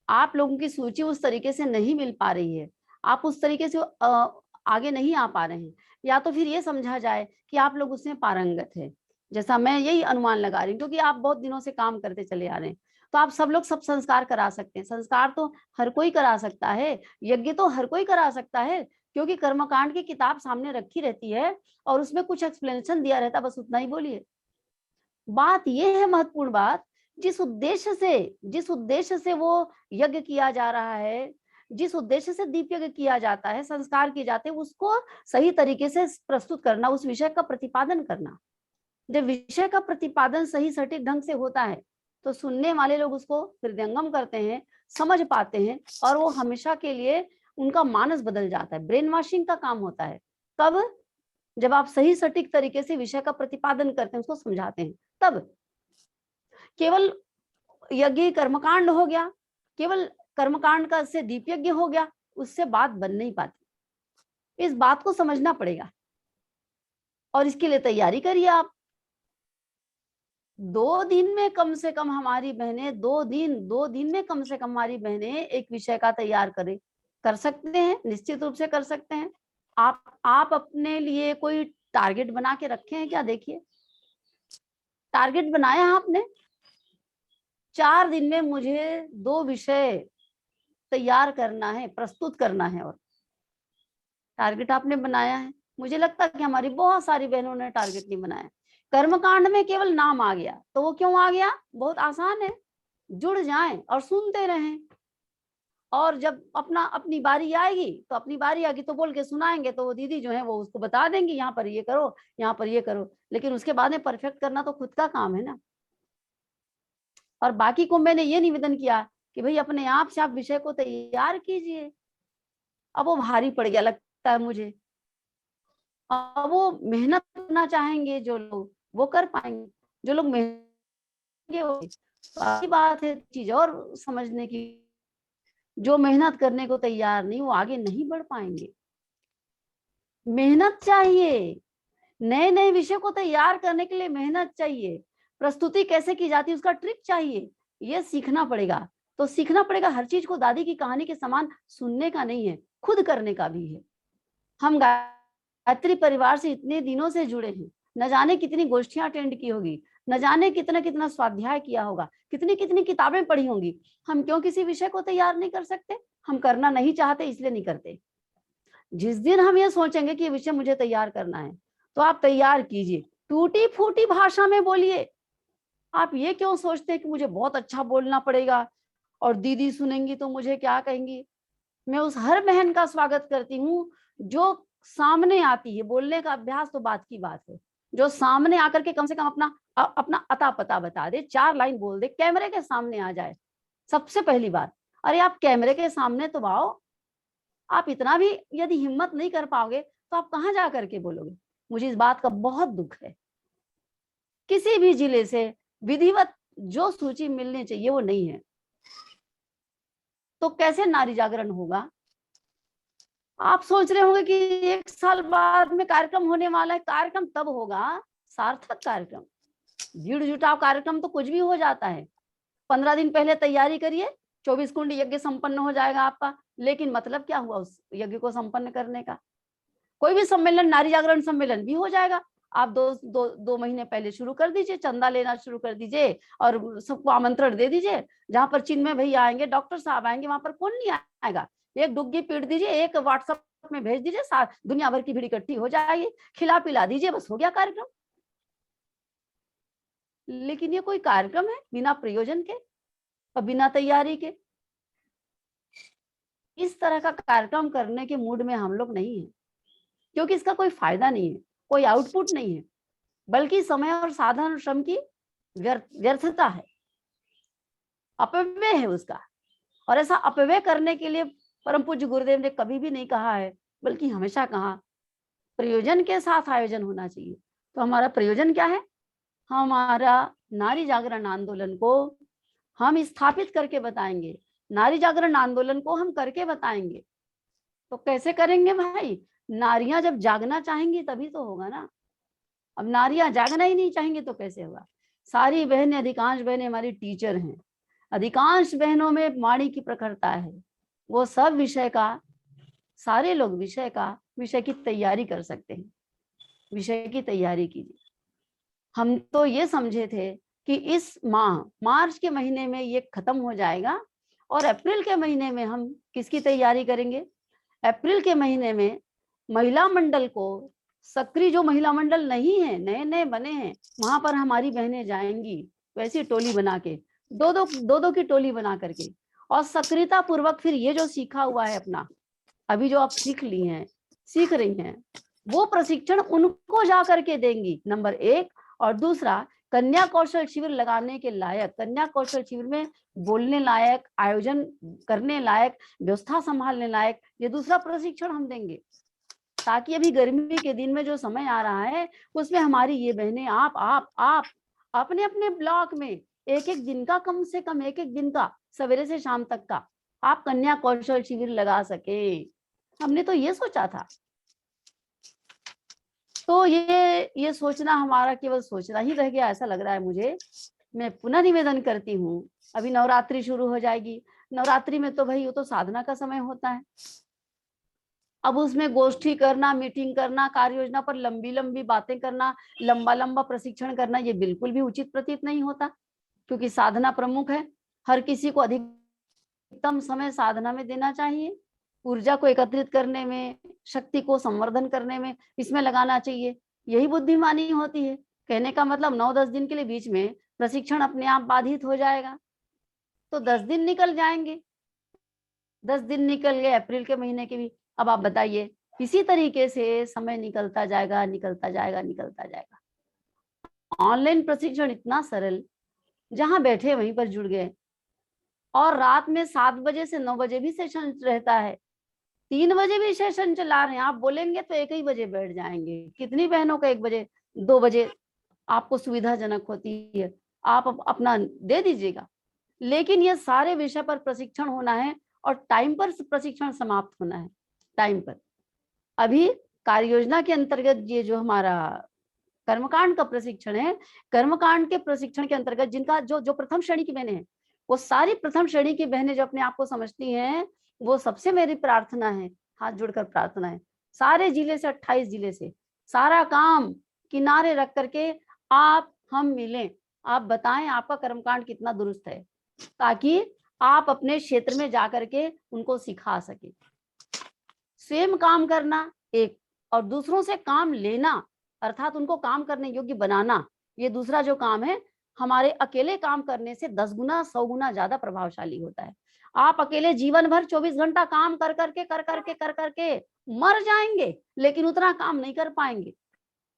आप लोगों की सूची उस तरीके से नहीं मिल पा रही है, आप उस तरीके से आगे नहीं आ पा रहे हैं। या तो फिर ये समझा जाए कि आप लोग उसमें पारंगत है, जैसा मैं यही अनुमान लगा रही हूँ, क्योंकि आप बहुत दिनों से काम करते चले आ रहे हैं। तो आप सब लोग सब संस्कार करा सकते हैं, संस्कार तो हर कोई करा सकता है, यज्ञ तो हर कोई करा सकता है, क्योंकि कर्मकांड की किताब सामने रखी रहती है और उसमें कुछ एक्सप्लेनेशन दिया रहता है, बस उतना ही बोलिए। बात यह है, महत्वपूर्ण बात, जिस उद्देश्य से वो यज्ञ किया जा रहा है, जिस उद्देश्य से दीप यज्ञ किया जाता है, संस्कार किए जाते हैं, उसको सही तरीके से प्रस्तुत करना, उस विषय का प्रतिपादन करना। जब विषय का प्रतिपादन सही सटीक ढंग से होता है तो सुनने वाले लोग उसको हृदयंगम करते हैं, समझ पाते हैं, और वो हमेशा के लिए उनका मानस बदल जाता है। ब्रेन वॉशिंग का काम होता है कब? जब आप सही सटीक तरीके से विषय का प्रतिपादन करते हैं, उसको समझाते हैं, तब। केवल यज्ञ कर्मकांड हो गया, केवल कर्मकांड का से दीप यज्ञ हो गया, उससे बात बन नहीं पाती। इस बात को समझना पड़ेगा और इसके लिए तैयारी करिए आप। 2 दिन में कम से कम हमारी बहनें 2 दिन में कम से कम हमारी बहनें एक विषय का तैयार करें, कर सकते हैं, निश्चित रूप से कर सकते हैं। आप अपने लिए कोई टारगेट बना के रखे हैं क्या? देखिए, टारगेट बनाया है आपने, 4 दिन में मुझे 2 विषय तैयार करना है, प्रस्तुत करना है, और टारगेट आपने बनाया है। मुझे लगता है कि हमारी बहुत सारी बहनों ने टारगेट नहीं बनाया। कर्मकांड में केवल नाम आ गया, तो वो क्यों आ गया? बहुत आसान है, जुड़ जाएं और सुनते रहें, और जब अपनी बारी आएगी तो बोल के सुनाएंगे, तो वो दीदी जो है वो उसको बता देंगी, यहाँ पर ये करो, यहाँ पर ये करो। लेकिन उसके बाद में परफेक्ट करना तो खुद का काम है ना। और बाकी को मैंने ये निवेदन किया कि भाई अपने आप से आप विषय को तैयार कीजिए। अब वो भारी पड़ गया लगता है मुझे, अब वो मेहनत करना चाहेंगे जो लोग, वो कर पाएंगे, जो लोग मेहनत वो, तो अच्छी बात है। चीज और समझने की, जो मेहनत करने को तैयार नहीं, वो आगे नहीं बढ़ पाएंगे। मेहनत चाहिए, नए नए विषय को तैयार करने के लिए मेहनत चाहिए, प्रस्तुति कैसे की जाती है उसका ट्रिक चाहिए, ये सीखना पड़ेगा। तो सीखना पड़ेगा, हर चीज को दादी की कहानी के समान सुनने का नहीं है, खुद करने का भी है। हम गायत्री परिवार से इतने दिनों से जुड़े हैं, न जाने कितनी गोष्ठियां अटेंड की होगी, न जाने कितना कितना स्वाध्याय किया होगा, कितनी कितनी किताबें पढ़ी होंगी। हम क्यों किसी विषय को तैयार नहीं कर सकते? हम करना नहीं चाहते, इसलिए नहीं करते। जिस दिन हम ये सोचेंगे कि ये विषय मुझे तैयार करना है, तो आप तैयार कीजिए, टूटी फूटी भाषा में बोलिए। आप ये क्यों सोचते हैं कि मुझे बहुत अच्छा बोलना पड़ेगा और दीदी सुनेंगी तो मुझे क्या कहेंगी? मैं उस हर बहन का स्वागत करती हूँ जो सामने आती है। बोलने का अभ्यास तो बात की बात है, जो सामने आकर के कम से कम अपना अता पता बता दे, 4 लाइन बोल दे, कैमरे के सामने आ जाए। सबसे पहली बात, अरे आप कैमरे के सामने तो आओ। आप इतना भी यदि हिम्मत नहीं कर पाओगे तो आप कहाँ जा करके बोलोगे। मुझे इस बात का बहुत दुख है। किसी भी जिले से विधिवत जो सूची मिलनी चाहिए वो नहीं है, तो कैसे नारी जागरण होगा। आप सोच रहे होंगे कि 1 साल बाद में कार्यक्रम होने वाला है। कार्यक्रम तब होगा सार्थक कार्यक्रम। भीड़ जुटाव कार्यक्रम तो कुछ भी हो जाता है। 15 दिन पहले तैयारी करिए, 24 कुंड यज्ञ संपन्न हो जाएगा आपका। लेकिन मतलब क्या हुआ उस यज्ञ को संपन्न करने का। कोई भी सम्मेलन, नारी जागरण सम्मेलन भी हो जाएगा। आप दो महीने पहले शुरू कर दीजिए, चंदा लेना शुरू कर दीजिए और सबको आमंत्रण दे दीजिए। जहां पर चिन्मय भैया आएंगे, डॉक्टर साहब आएंगे, वहां पर कौन नहीं आएगा। एक डुग्गी पीट दीजिए, एक व्हाट्सएप में भेज दीजिए, दुनिया भर की भीड़ इकट्ठी हो जाएगी, खिला पिला दीजिए, बस हो गया कार्यक्रम। लेकिन ये कोई कार्यक्रम है बिना प्रयोजन के और बिना तैयारी के। इस तरह का कार्यक्रम करने के मूड में हम लोग नहीं है, क्योंकि इसका कोई फायदा नहीं है, कोई आउटपुट नहीं है, बल्कि समय और साधन और श्रम की व्यर्थता है, अपव्यय है उसका। और ऐसा अपव्यय करने के लिए परम पूज्य गुरुदेव ने कभी भी नहीं कहा है, बल्कि हमेशा कहा प्रयोजन के साथ आयोजन होना चाहिए। तो हमारा प्रयोजन क्या है? हमारा नारी जागरण आंदोलन को हम स्थापित करके बताएंगे, नारी जागरण आंदोलन को हम करके बताएंगे। तो कैसे करेंगे भाई? नारियां जब जागना चाहेंगी तभी तो होगा ना। अब नारियां जागना ही नहीं चाहेंगी तो कैसे होगा। सारी बहनें, अधिकांश बहनें हमारी टीचर हैं, अधिकांश बहनों में वाणी की प्रखरता है। वो सब विषय का, सारे लोग विषय की तैयारी कर सकते हैं। विषय की तैयारी कीजिए। हम तो ये समझे थे कि इस माह मार्च के महीने में ये खत्म हो जाएगा और अप्रैल के महीने में हम किसकी तैयारी करेंगे? अप्रैल के महीने में महिला मंडल को, सक्रिय जो महिला मंडल नहीं है, नए नए बने हैं, वहां पर हमारी बहनें जाएंगी वैसी टोली बना के, दो की टोली बना करके, और सक्रियता पूर्वक फिर ये जो सीखा हुआ है अपना, अभी जो आप सीख रही हैं, वो प्रशिक्षण उनको जा करके देंगी, नंबर 1। और दूसरा, कन्या कौशल शिविर लगाने के लायक, कन्या कौशल शिविर में बोलने लायक, आयोजन करने लायक, व्यवस्था संभालने लायक, ये दूसरा प्रशिक्षण हम देंगे, ताकि अभी गर्मी के दिन में जो समय आ रहा है उसमें हमारी ये बहनें, आप अपने अपने ब्लॉक में एक दिन का, कम से कम एक दिन का, सवेरे से शाम तक का आप कन्या कौशल शिविर लगा सके। हमने तो ये सोचा था। तो ये सोचना हमारा केवल सोचना ही रह गया, ऐसा लग रहा है मुझे। मैं पुनः निवेदन करती हूँ, अभी नवरात्रि शुरू हो जाएगी। नवरात्रि में तो भाई वो तो साधना का समय होता है। अब उसमें गोष्ठी करना, मीटिंग करना, कार्य योजना पर लंबी लंबी बातें करना, लंबा लंबा प्रशिक्षण करना, ये बिल्कुल भी उचित प्रतीत नहीं होता, क्योंकि साधना प्रमुख है। हर किसी को अधिकतम समय साधना में देना चाहिए, ऊर्जा को एकत्रित करने में, शक्ति को संवर्धन करने में, इसमें लगाना चाहिए। यही बुद्धिमानी होती है। कहने का मतलब 9-10 दिन के लिए बीच में प्रशिक्षण अपने आप बाधित हो जाएगा, तो 10 दिन निकल जाएंगे। 10 दिन निकल गए अप्रैल के महीने के भी। अब आप बताइए, इसी तरीके से समय निकलता जाएगा, निकलता जाएगा, निकलता जाएगा। ऑनलाइन प्रशिक्षण इतना सरल, जहां बैठे वहीं पर जुड़ गए, और रात में 7 बजे से 9 बजे भी सेशन रहता है, 3 बजे भी सेशन चला रहे हैं। आप बोलेंगे तो 1 ही बजे बैठ जाएंगे। कितनी बहनों का 1 बजे 2 बजे आपको सुविधाजनक होती है, आप अपना दे दीजिएगा। लेकिन ये सारे विषय पर प्रशिक्षण होना है और टाइम पर प्रशिक्षण समाप्त होना है, टाइम पर। अभी कार्य योजना के अंतर्गत ये जो हमारा कर्मकांड का प्रशिक्षण है, कर्मकांड के प्रशिक्षण के अंतर्गत जिनका जो प्रथम श्रेणी की बहनें हैं, वो सारी प्रथम श्रेणी की बहनें जो अपने आप को समझती हैं, वो सबसे मेरी प्रार्थना है, हाथ जोड़कर प्रार्थना है, सारे जिले से, 28 जिले से, सारा काम किनारे रख करके आप हम मिलें, आप बताएं आपका कर्मकांड कितना दुरुस्त है, ताकि आप अपने क्षेत्र में जाकर के उनको सिखा सके। स्वयं काम करना एक, और दूसरों से काम लेना, अर्थात उनको काम करने योग्य बनाना, ये दूसरा जो काम है, हमारे अकेले काम करने से 10 गुना 100 गुना ज्यादा प्रभावशाली होता है। आप अकेले जीवन भर 24 घंटा काम कर करके मर जाएंगे, लेकिन उतना काम नहीं कर पाएंगे।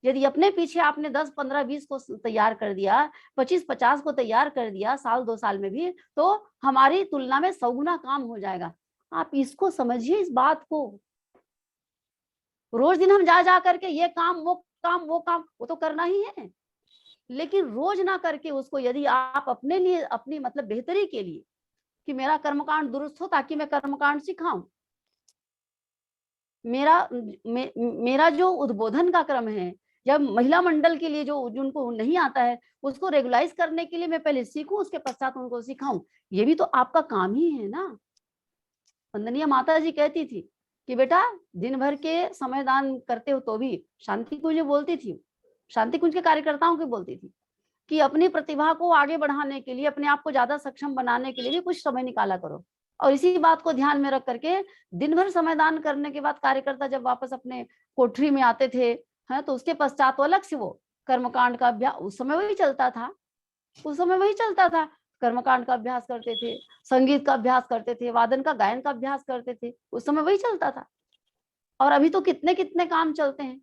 यदि अपने पीछे आपने 10, 15, 20 को तैयार कर दिया, 25, 50 को तैयार कर दिया साल 2 साल में भी, तो हमारी तुलना में 100 गुना काम हो जाएगा। आप इसको समझिए, इस बात को। रोज दिन हम जा करके ये काम वो काम वो काम, वो तो करना ही है, लेकिन रोज ना करके उसको यदि आप अपने लिए, अपनी मतलब बेहतरी के लिए, कि मेरा कर्मकांड दुरुस्त हो ताकि मैं कर्मकांड सिखाऊं, मेरा जो उद्बोधन का क्रम है, जब महिला मंडल के लिए जो जिनको नहीं आता है उसको रेगुलाइज करने के लिए मैं पहले सीखूं, उसके पश्चात उनको सिखाऊं, ये भी तो आपका काम ही है ना। वंदनीय माता जी कहती थी कि बेटा दिन भर के समय दान करते हो तो भी, शांति कुंज बोलती थी, शांति कुंज के कार्यकर्ताओं की बोलती थी कि अपनी प्रतिभा को आगे बढ़ाने के लिए, अपने आप को ज्यादा सक्षम बनाने के लिए भी कुछ समय निकाला करो। और इसी बात को ध्यान में रख करके दिन भर समय दान करने के बाद कार्यकर्ता जब वापस अपने कोठरी में आते थे, है तो उसके पश्चात तो अलग से वो कर्मकांड का अभ्यास, उस समय वही चलता था, उस समय वही चलता था, कर्मकांड का अभ्यास करते थे, संगीत का अभ्यास करते थे, वादन का गायन का अभ्यास करते थे, उस समय वही चलता था। और अभी तो कितने कितने काम चलते हैं।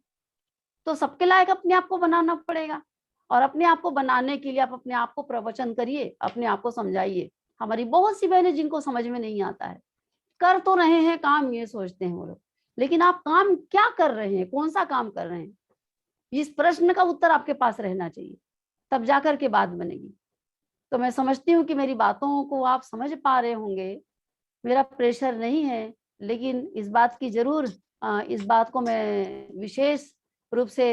तो सबके लायक अपने आप को बनाना पड़ेगा, और अपने आप को बनाने के लिए आप अपने आप को प्रवचन करिए, अपने आप को समझाइए। हमारी बहुत सी बहनें जिनको समझ में नहीं आता है, कर तो रहे हैं काम, ये सोचते हैं वो लोग, लेकिन आप काम क्या कर रहे हैं, कौन सा काम कर रहे हैं, इस प्रश्न का उत्तर आपके पास रहना चाहिए, तब जाकर के बात बनेगी। तो मैं समझती हूँ कि मेरी बातों को आप समझ पा रहे होंगे, मेरा प्रेशर नहीं है, लेकिन इस बात की जरूर इस बात को मैं विशेष रूप से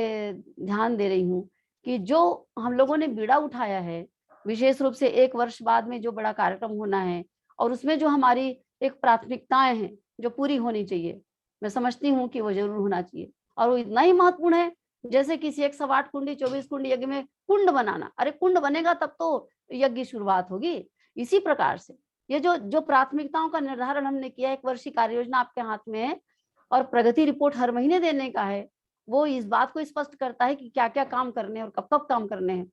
ध्यान दे रही हूँ कि जो हम लोगों ने बीड़ा उठाया है, विशेष रूप से 1 वर्ष बाद में जो बड़ा कार्यक्रम होना है, और उसमें जो हमारी एक प्राथमिकताएं हैं जो पूरी होनी चाहिए, मैं समझती हूँ कि वो जरूर होना चाहिए। और वो इतना ही महत्वपूर्ण है जैसे किसी 108 कुंडी 24 कुंडी यज्ञ में कुंड बनाना, अरे कुंड बनेगा तब तो यज्ञ की शुरुआत होगी। इसी प्रकार से ये जो जो प्राथमिकताओं का निर्धारण हमने किया, 1 वर्षीय कार्य योजना आपके हाथ में है और प्रगति रिपोर्ट हर महीने देने का है, वो इस बात को स्पष्ट करता है कि क्या क्या काम करने हैं और कब कब काम करने हैं।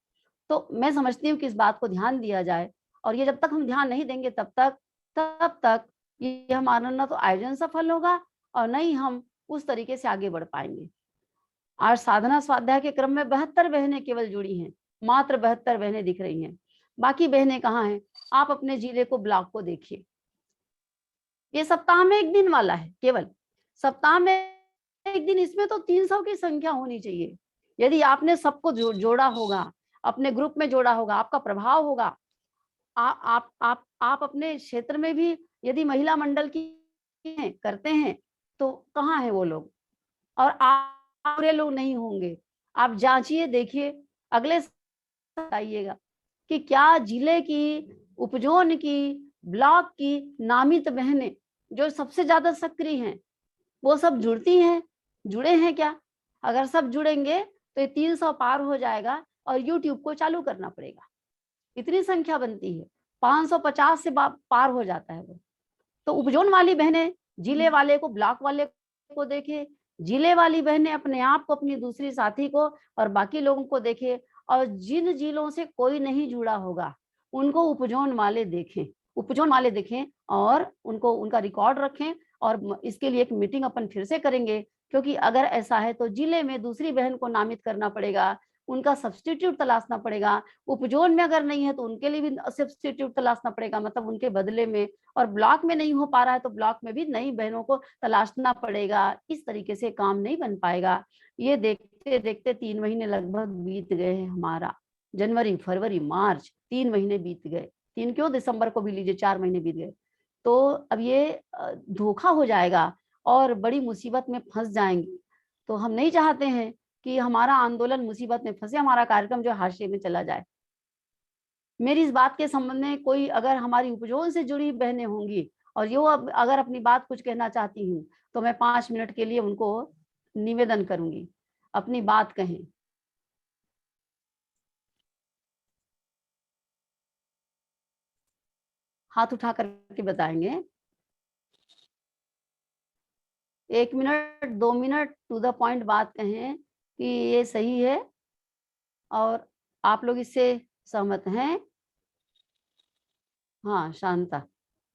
तो मैं समझती हूँ कि इस बात को ध्यान दिया जाए, और ये जब तक हम ध्यान नहीं देंगे तब तक ये हमारा ना तो आयोजन सफल होगा और न ही हम उस तरीके से आगे बढ़ पाएंगे। आज साधना स्वाध्याय के क्रम में 72 बहनें केवल जुड़ी हैं, मात्र 72 बहनें दिख रही हैं, बाकी बहनें कहाँ हैं? आप अपने जिले को, ब्लॉक को देखिए, ये सप्ताह में 1 दिन वाला है, केवल सप्ताह में 1 दिन, इसमें तो 300 की संख्या होनी चाहिए। यदि आपने सबको जोड़ा होगा, अपने ग्रुप में जोड़ा होगा, आपका प्रभाव होगा। आप अपने क्षेत्र में भी यदि महिला मंडल की करते हैं तो कहाँ है वो लोग? और आप पूरे लोग नहीं होंगे। आप जांचिए, देखिए, अगले बताइएगा कि क्या जिले की, उपजोन की, ब्लॉक की नामित बहनें जो सबसे ज्यादा सक्रिय हैं, वो सब जुड़ती हैं, जुड़े हैं क्या? अगर सब जुड़ेंगे तो ये 300 पार हो जाएगा और YouTube को चालू करना पड़ेगा। इतनी संख्या बनती है, 550 से पार हो जाता है वो। तो उपजोन वाली बहनें जिले वाले को, ब्लॉक वाले को देखे, जिले वाली बहनें अपने आप को, अपनी दूसरी साथी को और बाकी लोगों को देखे, और जिन जिलों से कोई नहीं जुड़ा होगा उनको उपजोन वाले देखें, उपजोन वाले देखें और उनको, उनका रिकॉर्ड रखें। और इसके लिए एक मीटिंग अपन फिर से करेंगे, क्योंकि अगर ऐसा है तो जिले में दूसरी बहन को नामित करना पड़ेगा, उनका सब्स्टिट्यूट तलाशना पड़ेगा। उपजोन में अगर नहीं है तो उनके लिए भी सब्स्टिट्यूट तलाशना पड़ेगा, मतलब उनके बदले में। और ब्लॉक में नहीं हो पा रहा है तो ब्लॉक में भी नई बहनों को तलाशना पड़ेगा। इस तरीके से काम नहीं बन पाएगा। ये देखते देखते 3 महीने लगभग बीत गए हैं हमारा, जनवरी, फरवरी, मार्च, 3 महीने बीत गए। 3 क्यों, दिसंबर को भी लीजिए, 4 महीने बीत गए। तो अब ये धोखा हो जाएगा और बड़ी मुसीबत में फंस जाएंगे। तो हम नहीं चाहते हैं कि हमारा आंदोलन मुसीबत में फंसे, हमारा कार्यक्रम जो हाशिए में चला जाए। मेरी इस बात के संबंध में कोई अगर हमारी उपजोन से जुड़ी बहनें होंगी और यो अब अगर अपनी बात कुछ कहना चाहती हूँ तो मैं 5 मिनट के लिए उनको निवेदन करूंगी, अपनी बात कहें। हाथ उठा करके बताएंगे, 1 minute 2 minute to the point बात कहें कि ये सही है और आप लोग इससे सहमत हैं। हाँ, शांता।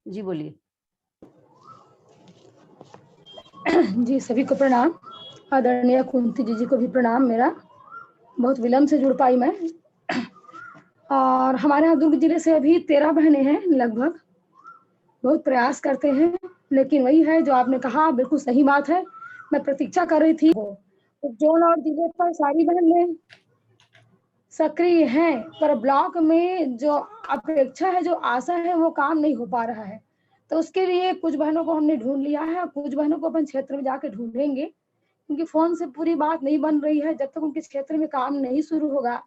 जी बोलिए। जी सभी को प्रणाम। आदरणीय कुंती जी को भी प्रणाम। मेरा बहुत विलम्ब से जुड़ पाई मैं। और हमारे यहाँ दुर्ग जिले से अभी 13 बहनें हैं लगभग। बहुत प्रयास करते हैं, लेकिन वही है जो आपने कहा, बिल्कुल सही बात है। मैं प्रतीक्षा कर रही थी। जोन और जिले पर सारी बहनें सक्रिय हैं, पर ब्लॉक में जो अपेक्षा है, जो आशा है, वो काम नहीं हो पा रहा है। तो उसके लिए कुछ बहनों को हमने ढूंढ लिया है, कुछ बहनों को अपन क्षेत्र में जाके ढूंढेंगे, क्योंकि फोन से पूरी बात नहीं बन रही है। जब तक उनके क्षेत्र में काम नहीं शुरू होगा,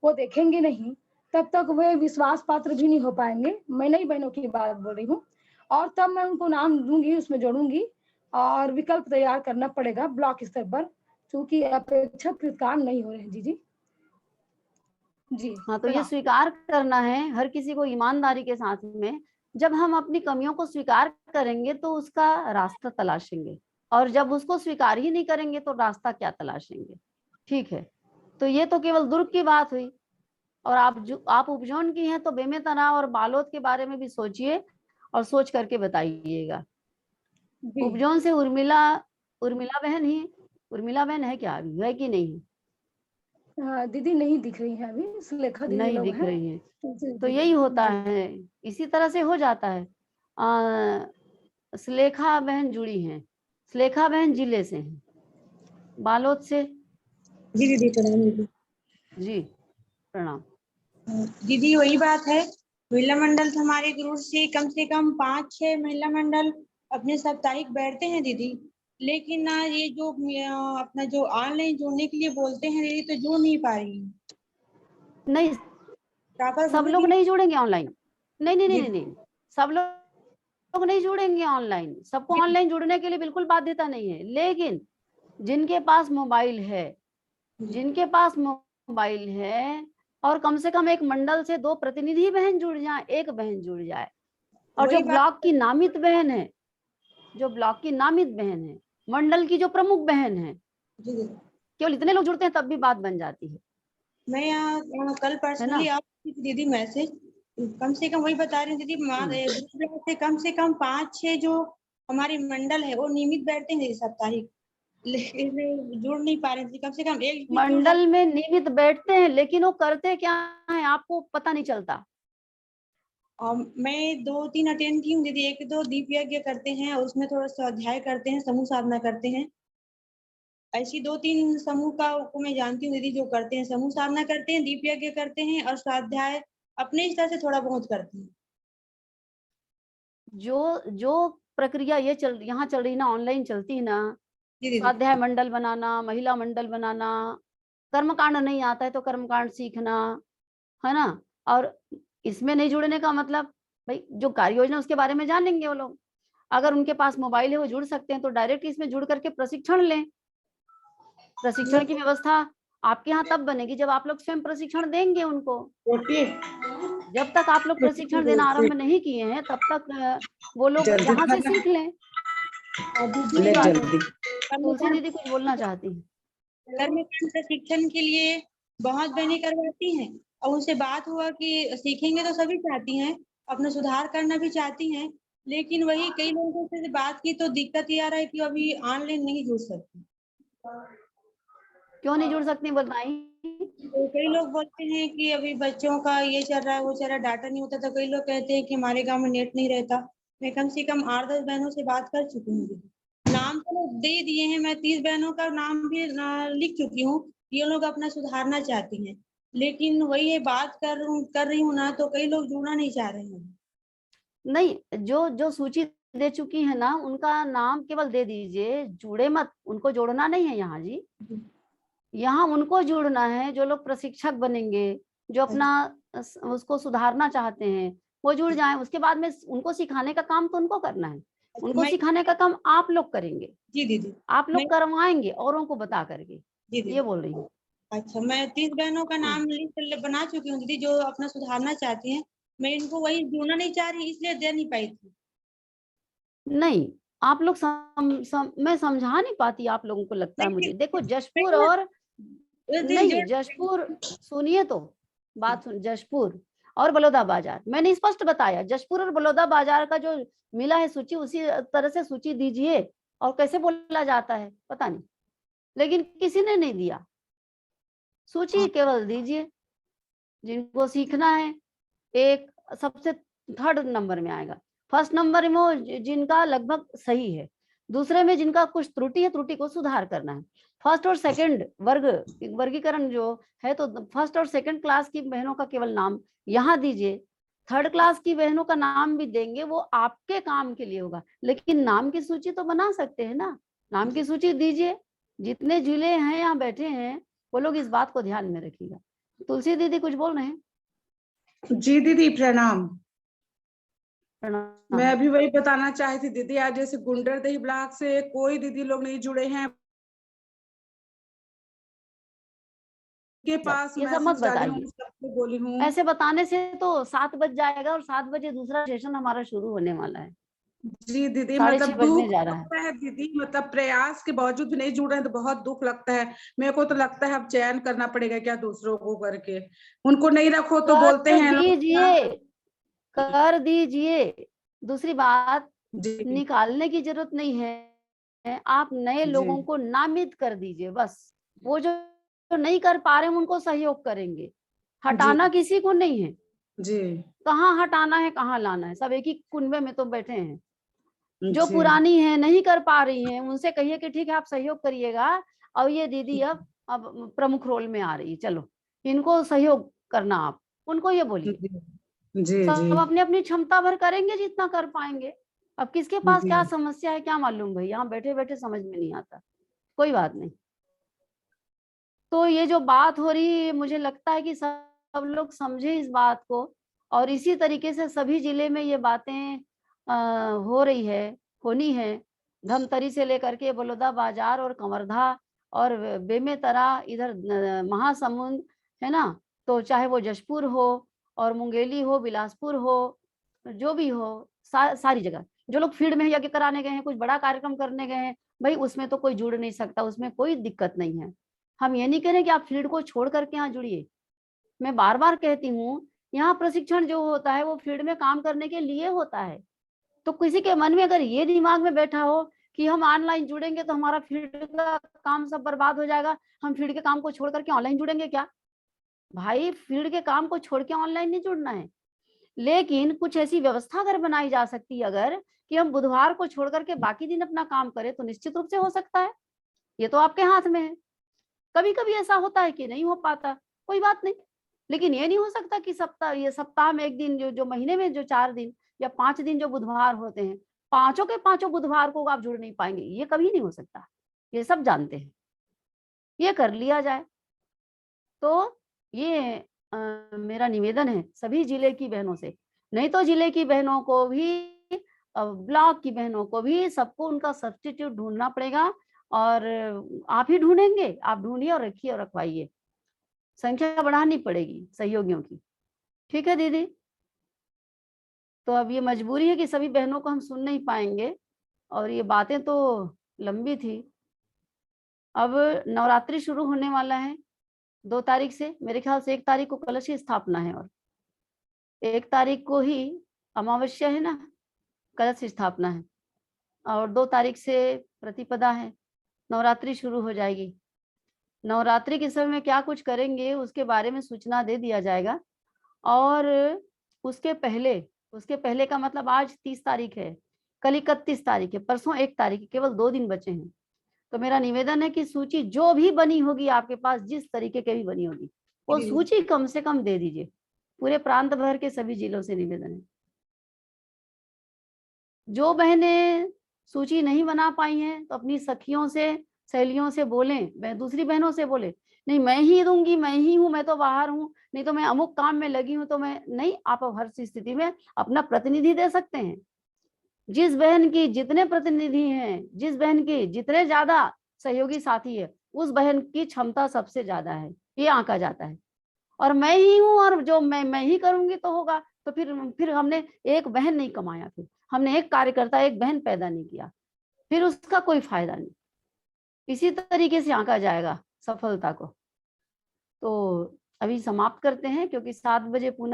वो देखेंगे नहीं, तब तक वे विश्वास पात्र भी नहीं हो पाएंगे। मैं नई बहनों की बात बोल रही हूँ। और तब मैं उनको नाम दूंगी, उसमें जोड़ूंगी, और विकल्प तैयार करना पड़ेगा ब्लॉक स्तर पर, क्योंकि अपेक्षाकृत काम नहीं हो रहे हैं। जी जी हाँ, तो ये स्वीकार करना है हर किसी को ईमानदारी के साथ में। जब हम अपनी कमियों को स्वीकार करेंगे तो उसका रास्ता तलाशेंगे, और जब उसको स्वीकार ही नहीं करेंगे तो रास्ता क्या तलाशेंगे। ठीक है, तो ये तो केवल दुर्ग की बात हुई। और आप उपजोन की हैं तो बेमेतरा और बालोद के बारे में भी सोचिए और सोच करके बताइएगा। उपजोन से उर्मिला बहन है क्या, अभी है कि नहीं? दीदी नहीं दिख रही है अभी, सुलेखा दीदी नहीं लोग दिख हैं। रही है। तो यही होता है, इसी तरह से हो जाता है। सुलेखा बहन जुड़ी हैं। सुलेखा बहन जिले से हैं, बालोद से। जी दीदी प्रणाम दीदी। जी प्रणाम। दीदी वही बात है, महिला मंडल तो हमारे ग्रुप से कम 5-6 महिला मंडल अपने साप्ताहिक बैठते हैं दीदी। लेकिन ना ये जो अपना जो ऑनलाइन जोड़ने के लिए बोलते हैं दीदी, तो जोड़ नहीं पा रही है। नहीं, सब लोग नहीं जुड़ेंगे ऑनलाइन। नहीं नहीं नहीं नहीं, सब लोग नहीं जुड़ेंगे ऑनलाइन। सबको ऑनलाइन जुड़ने के लिए बिल्कुल बाध्यता नहीं है, लेकिन जिनके पास मोबाइल है और कम से कम एक मंडल से 2 प्रतिनिधि बहन जुड़ जाए, एक बहन जुड़ जाए, और जो ब्लॉक की नामित बहन है, मंडल की जो प्रमुख बहन है, केवल इतने लोग जुड़ते हैं तब भी बात बन जाती है। मैं यहाँ कल पर्सनली आप दीदी मैसेज कम से कम वही बता रही हूँ दीदी, कम से कम 5-6 जो हमारे मंडल है वो नियमित बैठते हैं साप्ताहिक, लेकिन जुड़ नहीं पा रहे थे। कम से कम एक मंडल में नियमित बैठते हैं, लेकिन वो करते क्या है आपको पता नहीं चलता। मैं 2-3 अटेंड की हूँ दीदी। 1-2 दीप यज्ञ करते हैं, और उसमें थोड़ा स्वाध्याय करते हैं, समूह साधना करते हैं। ऐसी 2-3 समूह को मैं जानती हूँ दीदी, जो करते हैं, समूह साधना करते हैं, दीप यज्ञ करते हैं, और स्वाध्याय अपने इस तरह से थोड़ा बहुत करते हैं। जो प्रक्रिया यहाँ चल रही ना, ऑनलाइन चलती है ना, स्वाध्याय मंडल बनाना, महिला मंडल बनाना, कर्मकांड नहीं आता है तो कर्मकांड सीखना, है ना। और इसमें नहीं जुड़ने का मतलब, भाई जो कार्य योजना उसके बारे में जानेंगे वो लोग। अगर उनके पास मोबाइल है वो जुड़ सकते हैं, तो डायरेक्ट इसमें जुड़ करके प्रशिक्षण लें। प्रशिक्षण की व्यवस्था आपके यहाँ तब बनेगी जब आप लोग स्वयं प्रशिक्षण देंगे उनको। जब तक आप लोग प्रशिक्षण देना आरंभ नहीं किए हैं, तब तक वो लोग यहाँ से सीख लें। तुलसी दीदी कुछ बोलना चाहती है। कर्मकांड प्रशिक्षण के लिए बहुत बहनें करवाती हैं, और उनसे बात हुआ कि सीखेंगे तो सभी चाहती हैं, अपना सुधार करना भी चाहती हैं, लेकिन वही कई लोगों से बात की तो दिक्कत ये आ रहा है कि अभी ऑनलाइन नहीं जुड़ सकती। क्यों नहीं जुड़ सकती बताइए? तो कई लोग बोलते हैं कि अभी बच्चों का ये चल रहा है, वो चल रहा है, डाटा नहीं होता। तो कई लोग कहते हैं कि हमारे गांव में नेट नहीं रहता। मैं कम से कम 8-10 बहनों से बात कर चुकी हूँ, नाम तो दे दिए हैं। मैं 30 बहनों का नाम भी लिख चुकी हूँ। ये लोग अपना सुधारना चाहती हैं, लेकिन वही है, बात कर रही हूँ ना, तो कई लोग जुड़ना नहीं चाह रहे हैं। नहीं, जो सूची दे चुकी है ना, उनका नाम केवल दे दीजिए, जुड़े मत, उनको जोड़ना नहीं है यहाँ जी। यहाँ उनको जुड़ना है जो लोग प्रशिक्षक बनेंगे, जो अपना उसको सुधारना चाहते हैं, वो जुड़ जाएं। उसके बाद में उनको सिखाने का काम तो उनको करना है। उनको सिखाने का काम आप लोग करेंगे। जी दीदी, आप लोग करवाएंगे औरों को बता करके। ये बोल रही हूँ। अच्छा, मैं 30 बहनों का नाम लिस्ट बना चुकी हूँ दीदी, जो अपना सुधारना चाहती हैं। मैं इनको वही जुड़ना नहीं चाह रही, इसलिए दे नहीं पाई थी। नहीं, आप लोग मैं समझा नहीं पाती आप लोगों को, लगता है मुझे। देखो जशपुर और नहीं, जशपुर सुनिए तो बात सुन, जशपुर और बलौदा बाजार। मैंने स्पष्ट बताया जशपुर और बलौदा बाजार का जो मिला है सूची, उसी तरह से सूची दीजिए। और कैसे बोला जाता है पता नहीं, लेकिन किसी ने नहीं दिया। सूची केवल दीजिए जिनको सीखना है। एक सबसे थर्ड नंबर में आएगा, फर्स्ट नंबर में वो जिनका लगभग सही है, दूसरे में जिनका कुछ त्रुटि है, त्रुटि को सुधार करना है। फर्स्ट और सेकंड वर्गीकरण जो है, तो फर्स्ट और सेकंड क्लास की बहनों का केवल नाम यहाँ दीजिए। थर्ड क्लास की बहनों का नाम भी देंगे, वो आपके काम के लिए होगा, लेकिन नाम की सूची तो बना सकते हैं ना। नाम की सूची दीजिए। जितने जिले हैं यहाँ बैठे हैं वो लोग इस बात को ध्यान में रखिएगा। तुलसी दीदी कुछ बोल रहे हैं? जी दीदी प्रणाम। प्रणाम। मैं अभी वही बताना चाहती थी दीदी, आज जैसे गुंडरदेही ब्लॉक से कोई दीदी लोग नहीं जुड़े हैं के पास, ये सब मत मैसेज डाली हूँ, बताइए। सबको बोली हूँ। ऐसे बताने से तो 7 बज जाएगा और 7 बजे दूसरा सेशन हमारा शुरू होने वाला है। जी दीदी, 6:30 मतलब बजने दुख जा रहा है। लगता है दीदी, मतलब प्रयास के बावजूद भी नहीं जुड़ रहे हैं तो बहुत दुख लगता है। मेरे को तो लगता है अब चयन करना पड़ेगा क्या दूसरों को करके, उनको नहीं रखो तो बोलते हैं लोग। कर दीजिए। दूसरी बात, जी निकालने की जरूरत नहीं है, आप नए जी लोगों को नामित कर दीजिए बस। वो जो नहीं कर पा रहे हैं उनको सहयोग करेंगे, हटाना किसी को नहीं है। जी कहाँ हटाना है कहाँ लाना है, सब एक ही कुनबे में तो बैठे हैं। जो जी पुरानी है नहीं कर पा रही हैं उनसे कहिए कि ठीक है आप सहयोग करिएगा, और ये दीदी अब प्रमुख रोल में आ रही है, चलो इनको सहयोग करना। आप उनको ये बोलिए। जी जी सब अपनी अपनी क्षमता भर करेंगे जितना कर पाएंगे। अब किसके पास जी क्या समस्या है क्या मालूम भाई, यहाँ बैठे बैठे समझ में नहीं आता। कोई बात नहीं। तो ये जो बात हो रही है, मुझे लगता है कि सब लोग समझे इस बात को, और इसी तरीके से सभी जिले में ये बातें हो रही है, होनी है। धमतरी से लेकर के बलौदा बाजार और कंवरधा और बेमेतरा, इधर महासमुंद है ना, तो चाहे वो जशपुर हो और मुंगेली हो, बिलासपुर हो, जो भी हो, सारी जगह जो लोग फील्ड में यज्ञ कराने गए हैं, कुछ बड़ा कार्यक्रम करने गए हैं, भाई उसमें तो कोई जुड़ नहीं सकता, उसमें कोई दिक्कत नहीं है। हम ये नहीं कह रहे कि आप फील्ड को छोड़ करके यहाँ जुड़िए। मैं बार बार कहती हूँ, यहाँ प्रशिक्षण जो होता है वो फील्ड में काम करने के लिए होता है। तो किसी के मन में अगर ये दिमाग में बैठा हो कि हम ऑनलाइन जुड़ेंगे तो हमारा फील्ड का काम सब बर्बाद हो जाएगा, हम फील्ड के काम को छोड़ करके ऑनलाइन जुड़ेंगे क्या? भाई फील्ड के काम को छोड़ के ऑनलाइन नहीं जुड़ना है, लेकिन कुछ ऐसी व्यवस्था अगर बनाई जा सकती है, अगर कि हम बुधवार को छोड़ करके बाकी दिन अपना काम करें, तो निश्चित रूप से हो सकता है। ये तो आपके हाथ में है। कभी कभी ऐसा होता है कि नहीं हो पाता, कोई बात नहीं, लेकिन ये नहीं हो सकता कि सप्ताह में एक दिन, जो महीने में जो 4 दिन या 5 दिन जो बुधवार होते हैं, पांचों के पांचों बुधवार को आप जुड़ नहीं पाएंगे, ये कभी नहीं हो सकता। ये सब जानते हैं। ये कर लिया जाए तो ये मेरा निवेदन है सभी जिले की बहनों से, नहीं तो जिले की बहनों को भी, ब्लॉक की बहनों को भी, सबको उनका सब्स्टिट्यूट ढूंढना पड़ेगा। और आप ही ढूंढेंगे, आप ढूंढिए और रखिए और रखवाइए, संख्या बढ़ानी पड़ेगी सहयोगियों की। ठीक है दीदी? तो अब ये मजबूरी है कि सभी बहनों को हम सुन नहीं पाएंगे, और ये बातें तो लंबी थी। अब नवरात्रि शुरू होने वाला है 2 तारीख से, मेरे ख्याल से 1 तारीख को कलश की स्थापना है, और 1 तारीख को ही अमावस्या है ना, कलश स्थापना है, और 2 तारीख से प्रतिपदा है, नवरात्रि शुरू हो जाएगी। नवरात्रि के समय में क्या कुछ करेंगे उसके बारे में सूचना दे दिया जाएगा। और उसके पहले का मतलब आज 30 तारीख है, कल 31 तारीख है, परसों 1 तारीख है, केवल 2 दिन बचे हैं। तो मेरा निवेदन है कि सूची जो भी बनी होगी आपके पास, जिस तरीके की भी बनी होगी, वो सूची कम से कम दे दीजिए। पूरे प्रांत भर के सभी जिलों से निवेदन है। जो बहनें सूची नहीं बना पाई हैं तो अपनी सखियों से, सहेलियों से बोलें, दूसरी बहनों से बोले, नहीं मैं ही दूंगी, मैं ही हूँ, मैं तो बाहर हूँ, नहीं तो मैं अमुक काम में लगी हूँ, तो मैं नहीं। आप हर स्थिति में अपना प्रतिनिधि दे सकते हैं। जिस बहन की जितने प्रतिनिधि हैं, जिस बहन की जितने ज्यादा सहयोगी साथी है, उस बहन की क्षमता सबसे ज्यादा है, ये आंका जाता है। और मैं ही हूँ और जो मैं ही करूंगी तो होगा, तो फिर हमने एक बहन नहीं कमाया, फिर हमने एक कार्यकर्ता, एक बहन पैदा नहीं किया, फिर उसका कोई फायदा नहीं। इसी तरीके से आंका जाएगा सफलता को। तो अभी समाप्त करते हैं, क्योंकि 7 बजे पुनः